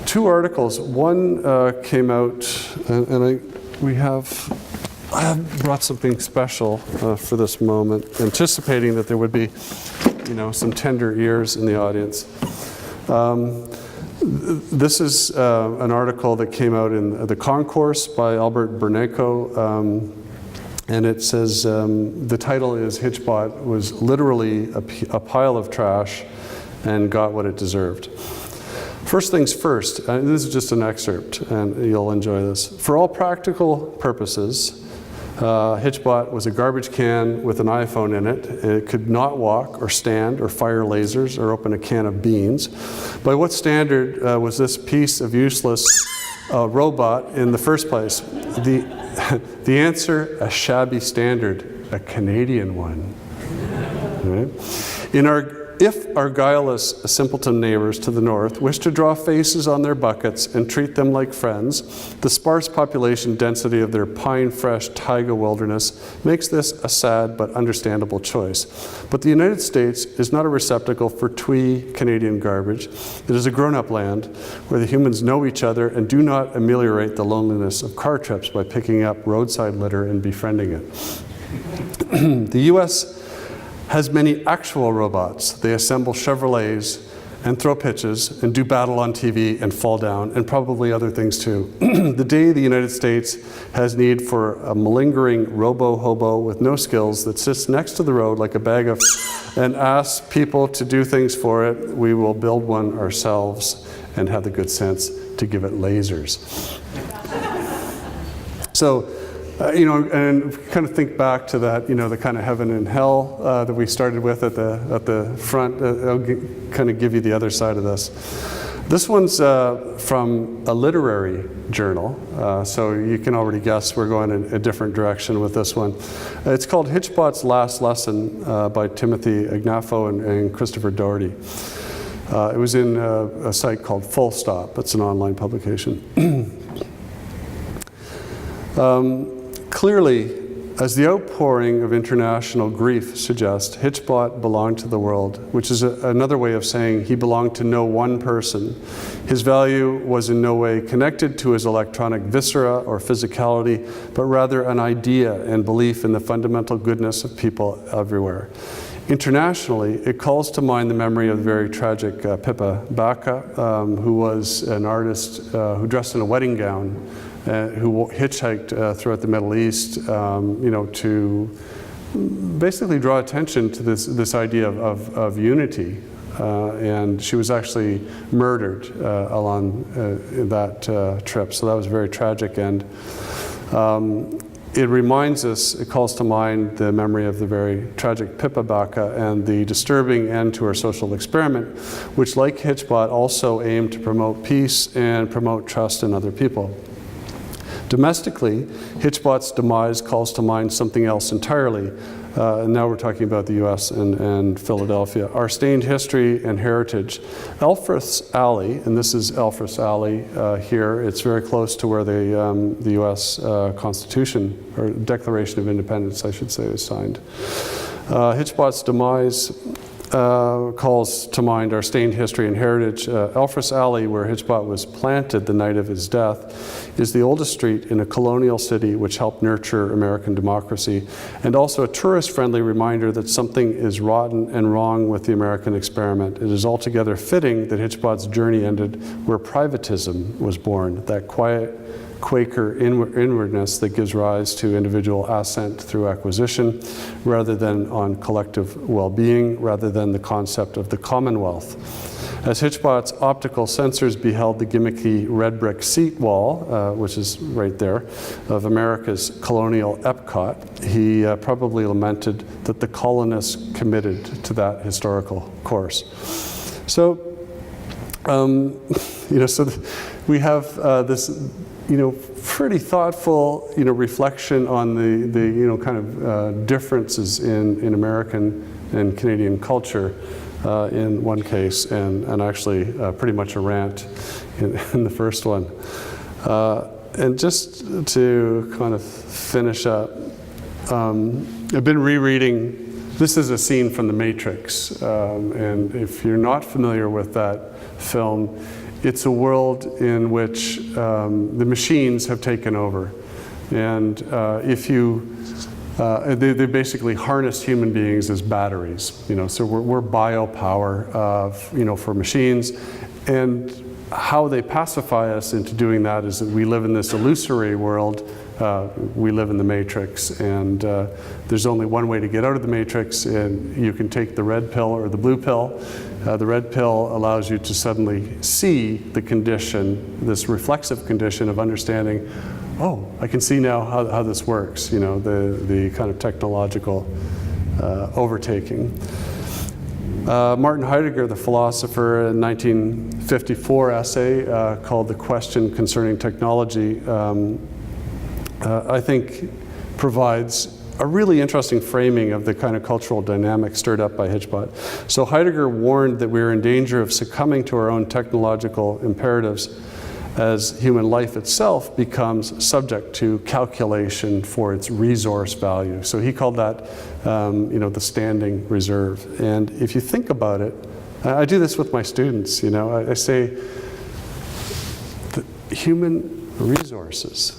Two articles. One came out, and I have brought something special for this moment, anticipating that there would be, some tender ears in the audience. This is an article that came out in The Concourse by Albert Berneco, and it says, the title is hitchBOT was literally a pile of trash and got what it deserved. First things first, this is just an excerpt, and you'll enjoy this. For all practical purposes, hitchBOT was a garbage can with an iPhone in it. It could not walk or stand or fire lasers or open a can of beans. By what standard was this piece of useless robot in the first place? The answer, a shabby standard, a Canadian one. Right? If our guileless simpleton neighbors to the north wish to draw faces on their buckets and treat them like friends, the sparse population density of their pine-fresh taiga wilderness makes this a sad but understandable choice. But the United States is not a receptacle for twee Canadian garbage. It is a grown-up land where the humans know each other and do not ameliorate the loneliness of car trips by picking up roadside litter and befriending it. The U.S. has many actual robots. They assemble Chevrolets and throw pitches and do battle on TV and fall down and probably other things too. The day the United States has need for a malingering robo-hobo with no skills that sits next to the road like a bag of and asks people to do things for it, we will build one ourselves and have the good sense to give it lasers. So, and kind of think back to that, the kind of heaven and hell that we started with at the front. I'll kind of give you the other side of this. This one's from a literary journal, so you can already guess we're going in a different direction with this one. It's called hitchBOT's Last Lesson by Timothy Agnafo and Christopher Doherty. It was in a site called Full Stop. It's an online publication. Clearly, as the outpouring of international grief suggests, hitchBOT belonged to the world, which is another way of saying he belonged to no one person. His value was in no way connected to his electronic viscera or physicality, but rather an idea and belief in the fundamental goodness of people everywhere. Internationally, it calls to mind the memory of the very tragic Pippa Baca, who was an artist who dressed in a wedding gown, who hitchhiked throughout the Middle East, to basically draw attention to this idea of unity. And she was actually murdered along that trip. So that was a very tragic end. It reminds us, it calls to mind the memory of the very tragic Pippa Baca and the disturbing end to her social experiment, which, like hitchBOT, also aimed to promote peace and promote trust in other people. Domestically, hitchBOT's demise calls to mind something else entirely. And now we're talking about the US and Philadelphia. Our stained history and heritage. Elfreth's Alley, and this is Elfreth's Alley here. It's very close to where the US Constitution, or Declaration of Independence, I should say, was signed. hitchBOT's demise calls to mind our stained history and heritage. Elfress Alley, where hitchBOT was planted the night of his death, is the oldest street in a colonial city which helped nurture American democracy, and also a tourist-friendly reminder that something is rotten and wrong with the American experiment. It is altogether fitting that hitchBOT's journey ended where privatism was born, that quiet Quaker inwardness that gives rise to individual ascent through acquisition, rather than on collective well-being, rather than the concept of the Commonwealth. As hitchBOT's optical sensors beheld the gimmicky red brick seat wall, which is right there, of America's colonial Epcot, he probably lamented that the colonists committed to that historical course. So, we have this, pretty thoughtful, reflection on the kind of differences in American and Canadian culture in one case, and actually pretty much a rant in the first one. And just to kind of finish up, I've been rereading, this is a scene from The Matrix, and if you're not familiar with that film, it's a world in which the machines have taken over. And they basically harness human beings as batteries. So we're biopower for machines. And how they pacify us into doing that is that we live in this illusory world. We live in the Matrix, and there's only one way to get out of the Matrix, and you can take the red pill or the blue pill. The red pill allows you to suddenly see the condition, this reflexive condition of understanding, oh, I can see now how this works, the kind of technological overtaking. Martin Heidegger, the philosopher, in 1954 essay called The Question Concerning Technology, I think provides a really interesting framing of the kind of cultural dynamic stirred up by hitchBOT. So Heidegger warned that we are in danger of succumbing to our own technological imperatives as human life itself becomes subject to calculation for its resource value. So he called that, the standing reserve. And if you think about it, I do this with my students, I say, the human resources.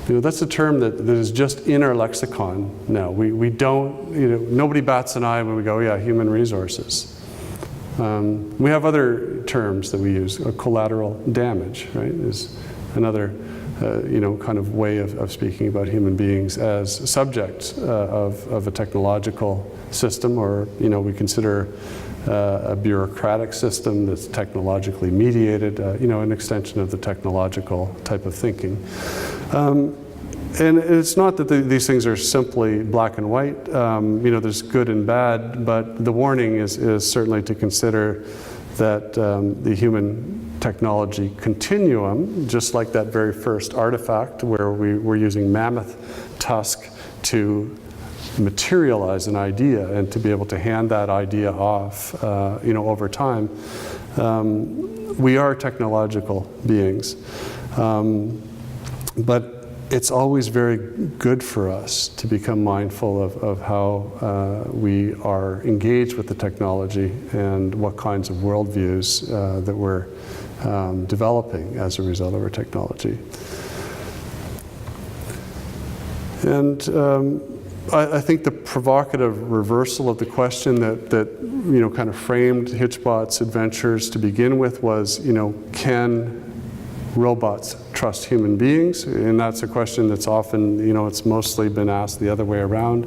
That's a term that is just in our lexicon now. We don't, nobody bats an eye when we go, yeah, human resources. We have other terms that we use. Collateral damage, right, is another, kind of way of speaking about human beings as subjects of a technological system, or, we consider a bureaucratic system that's technologically mediated, an extension of the technological type of thinking. And it's not that these things are simply black and white. There's good and bad, but the warning is certainly to consider that the human technology continuum, just like that very first artifact where we were using mammoth tusk to materialize an idea and to be able to hand that idea off, over time. We are technological beings, but it's always very good for us to become mindful of how we are engaged with the technology and what kinds of worldviews that we're developing as a result of our technology. And I think the provocative reversal of the question that kind of framed hitchBOT's adventures to begin with was, can robots trust human beings? And that's a question that's often, it's mostly been asked the other way around.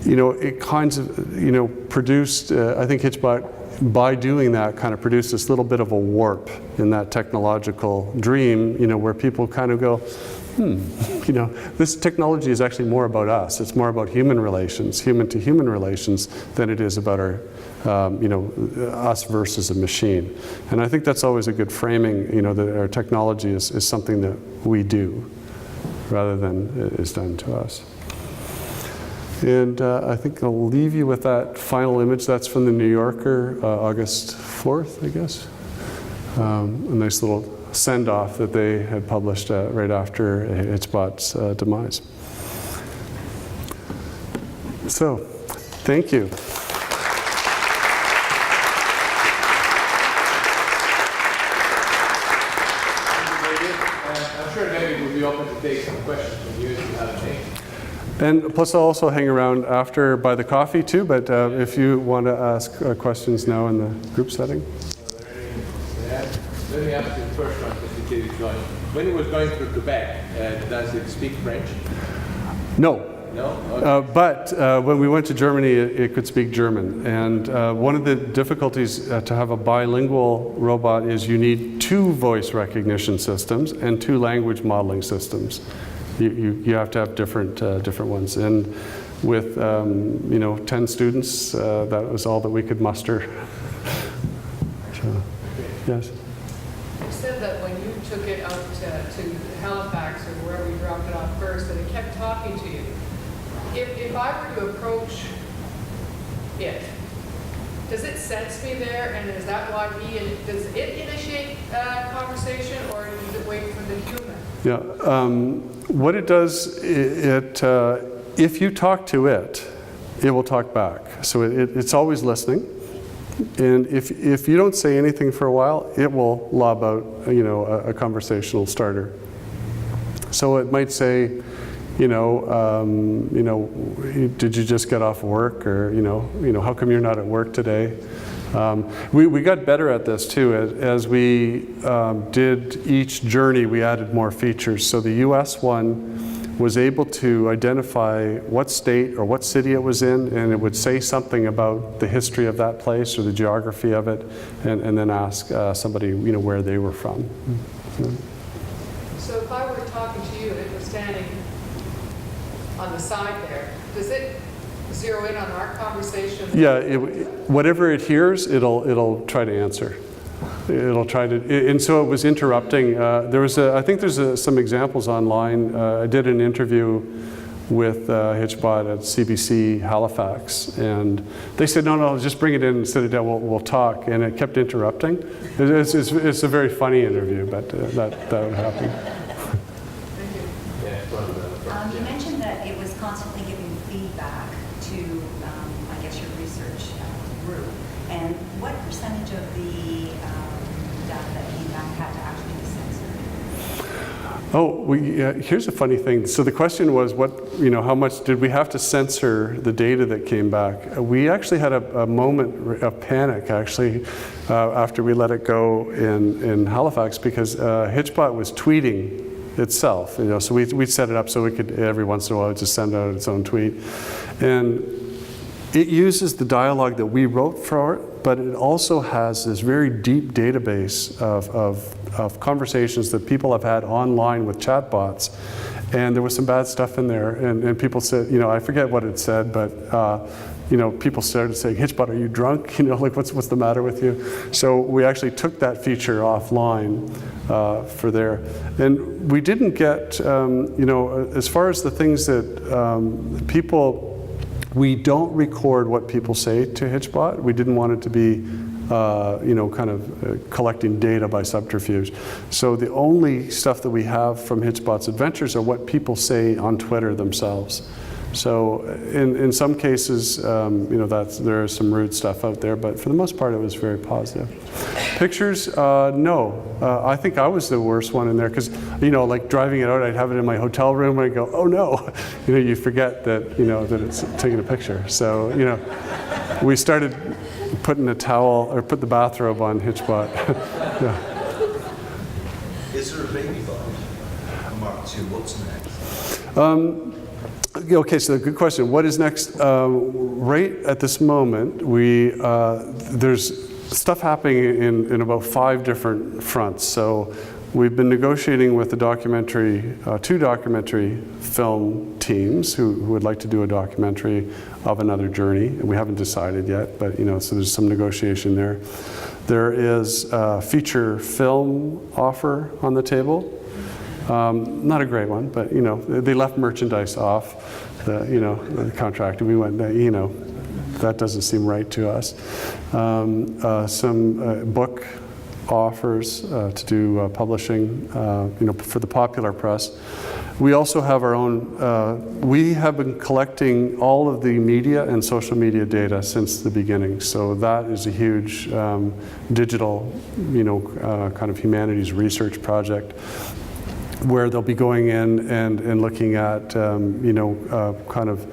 It kinds of, produced, I think hitchBOT, by doing that, kind of produced this little bit of a warp in that technological dream, where people kind of go, this technology is actually more about us. It's more about human relations, human-to-human relations, than it is about our, us versus a machine. And I think that's always a good framing, that our technology is something that we do, rather than is done to us. And I think I'll leave you with that final image. That's from the New Yorker, August 4th, I guess. A nice little send-off that they had published right after hitchBOT's demise. So, thank you. And plus I'll also hang around after by the coffee too, but if you want to ask questions now in the group setting. Let me ask you the first one, just in case it's going. When he was going through Quebec, does it speak French? No. No? Okay. But when we went to Germany, it could speak German. And one of the difficulties to have a bilingual robot is you need 2 voice recognition systems and 2 language modeling systems. You have to have different ones. And with 10 students, that was all that we could muster. So, yes? You said that when you took it out to Halifax or wherever you dropped it off first, that it kept talking to you. If I were to approach it, does it sense me there, and is that why does it initiate conversation, or does it wait for the human? Yeah, what it does, if you talk to it, it will talk back. So it's always listening, and if you don't say anything for a while, it will lob out a conversational starter. So it might say, did you just get off work, or how come you're not at work today? We got better at this too. As we did each journey, we added more features. So the US one was able to identify what state or what city it was in, and it would say something about the history of that place or the geography of it, and then ask somebody where they were from. So if I were talking to you and it was standing on the side there, does it zero in on our conversation? Yeah, whatever it hears, it'll try to answer. It'll try to, and so it was interrupting. I think there's some examples online. I did an interview with hitchBOT at CBC Halifax, and they said, no, just bring it in and sit it down, we'll talk, and it kept interrupting. It's a very funny interview, but that would happen. You mentioned that it was constantly giving feedback to, I guess, your research group. And what percentage of the data that came back had to actually be censored? Oh, here's a funny thing. So the question was, how much did we have to censor the data that came back? We actually had a moment of panic, actually, after we let it go in Halifax, because hitchBOT was tweeting itself, so we set it up so we could every once in a while just send out its own tweet, and it uses the dialogue that we wrote for it, but it also has this very deep database of conversations that people have had online with chatbots, and there was some bad stuff in there, and people said, I forget what it said, but people started saying, hitchBOT, are you drunk? Like what's the matter with you? So we actually took that feature offline for there. And we didn't get, as far as the things that we don't record what people say to hitchBOT. We didn't want it to be, kind of collecting data by subterfuge. So the only stuff that we have from hitchBOT's adventures are what people say on Twitter themselves. So in some cases, there is some rude stuff out there, but for the most part, it was very positive. Pictures, no. I think I was the worst one in there because, like driving it out, I'd have it in my hotel room and I'd go, oh no. You forget that, that it's taking a picture. So, we started putting a towel or put the bathrobe on hitchBOT. Yeah. Is there a baby bot? Mark II, what's next? Okay, so good question. What is next? Right at this moment, there's stuff happening in about 5 different fronts. So we've been negotiating with the two documentary film teams who would like to do a documentary of another journey. And we haven't decided yet, but so there's some negotiation there. There is a feature film offer on the table. Not a great one, but they left merchandise off the contract, and we went, that doesn't seem right to us. Some book offers to do publishing, for the popular press. We also have our own. We have been collecting all of the media and social media data since the beginning. So that is a huge digital, kind of humanities research project. where they'll be going in and looking at, kind of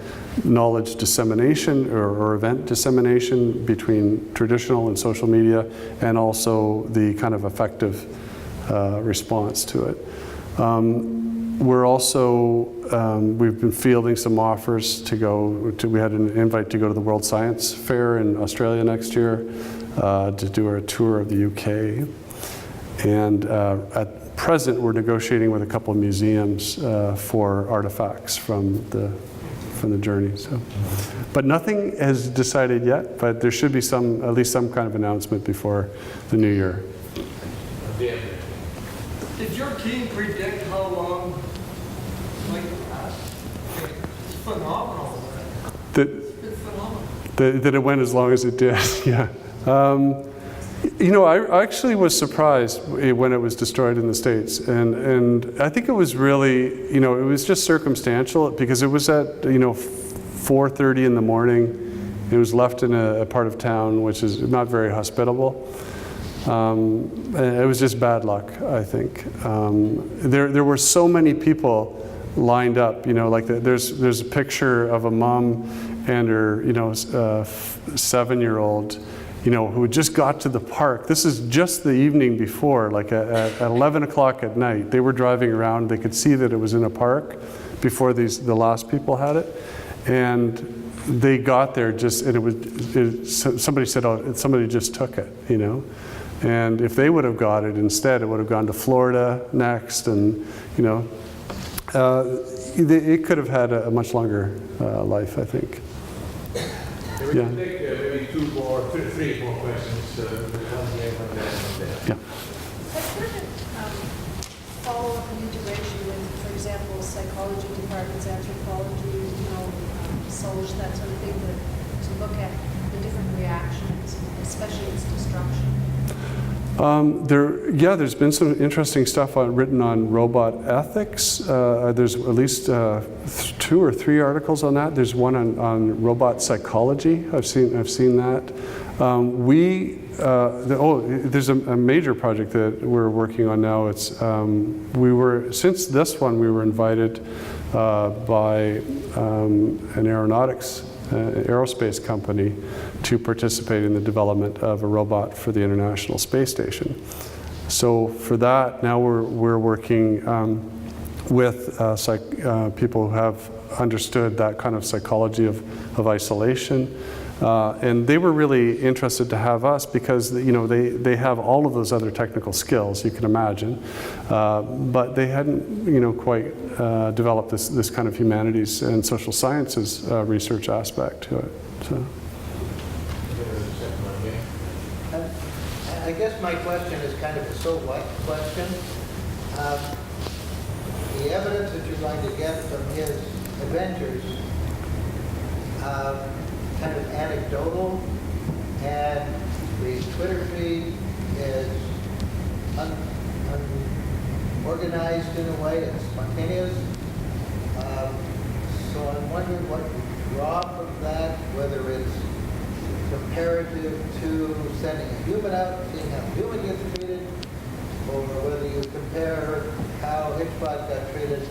knowledge dissemination or event dissemination between traditional and social media, and also the kind of effective response to it. We're also, we've been fielding some offers to go to, we had an invite to go to the World Science Fair in Australia next year, to do a tour of the UK. And at present, we're negotiating with a couple of museums for artifacts from the journey. So, but nothing has decided yet, but there should be some, at least some kind of announcement before the new year. Yeah. Did your team predict how long it might last? It's phenomenal. It's phenomenal. That it went as long as it did, yeah. I actually was surprised when it was destroyed in the States, and I think it was really, it was just circumstantial, because it was at 4:30 in the morning. It was left in a part of town which is not very hospitable. And it was just bad luck, I think. There were so many people lined up, like there's a picture of a mom and her 7-year-old, who just got to the park. This is just the evening before, like at 11 o'clock at night. They were driving around. They could see that it was in a park before the last people had it. And they got there somebody said, oh, somebody just took it, And if they would have got it instead, it would have gone to Florida next. And, it could have had a much longer life, I think. We can take maybe three more questions. One here, one there, one there. Yeah. Has there been follow-up and integration with, for example, psychology departments, anthropology, social, that sort of thing, to look at the different reactions, especially its destruction? There's been some interesting stuff written on robot ethics. There's at least 2 or 3 articles on that. There's one on robot psychology. I've seen that. There's a major project that we're working on now. It's since this one we were invited by an aerospace company to participate in the development of a robot for the International Space Station. So for that, now we're working with people who have understood that kind of psychology of isolation. And they were really interested to have us because they have all of those other technical skills you can imagine, but they hadn't quite developed this kind of humanities and social sciences research aspect to it. So. I guess my question is kind of a so what question. The evidence that you're going to get from his adventures, kind of anecdotal, and the Twitter feed is unorganized in a way, it's spontaneous. So I'm wondering what you draw from that, whether it's comparative to sending a human out, seeing how a human gets treated, or whether you compare how hitchbOT got treated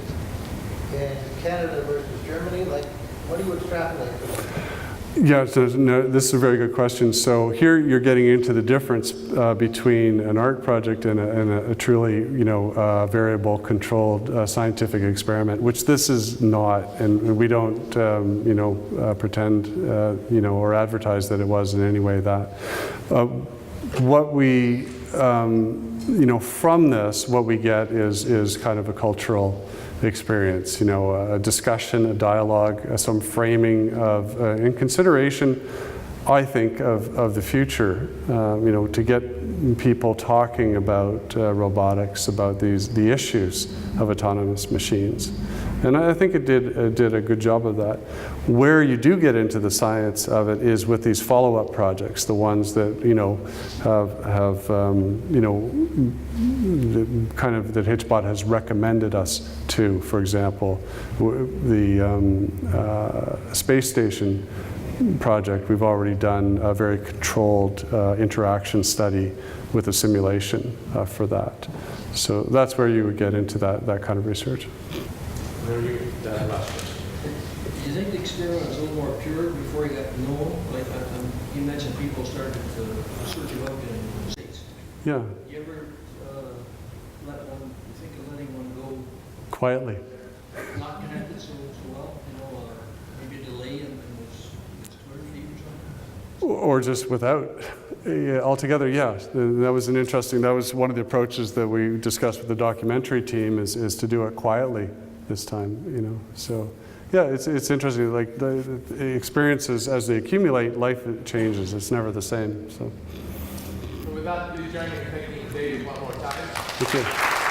in Canada versus Germany. Like, what do you extrapolate from that? Yeah, so this is a very good question. So here you're getting into the difference between an art project and a truly, variable, controlled scientific experiment, which this is not, and we don't, pretend, or advertise that it was in any way that. What we, from this, what we get is kind of a cultural experience, a discussion, a dialogue, some framing of, in consideration, I think, of the future, to get people talking about robotics, about the issues of autonomous machines. And I think it did a good job of that. Where you do get into the science of it is with these follow-up projects, the ones that, have kind of that hitchbOT has recommended us to. For example, the space station project, we've already done a very controlled interaction study with a simulation for that. So that's where you would get into that kind of research. Where you, last question. Do you think the experiment was a little more pure before you got known? Like, you mentioned people started to search you out in the States. Yeah, You ever think of letting one go quietly. not connected so well, you know, or maybe a delay and it's 200 feet or something? Or just without. Yeah, altogether, yeah. That was that was one of the approaches that we discussed with the documentary team is to do it quietly this time, you know. So, yeah, it's interesting. Like the experiences, as they accumulate, life changes. It's never the same, so. So with that, please join me in thanking Dave one more time. Okay.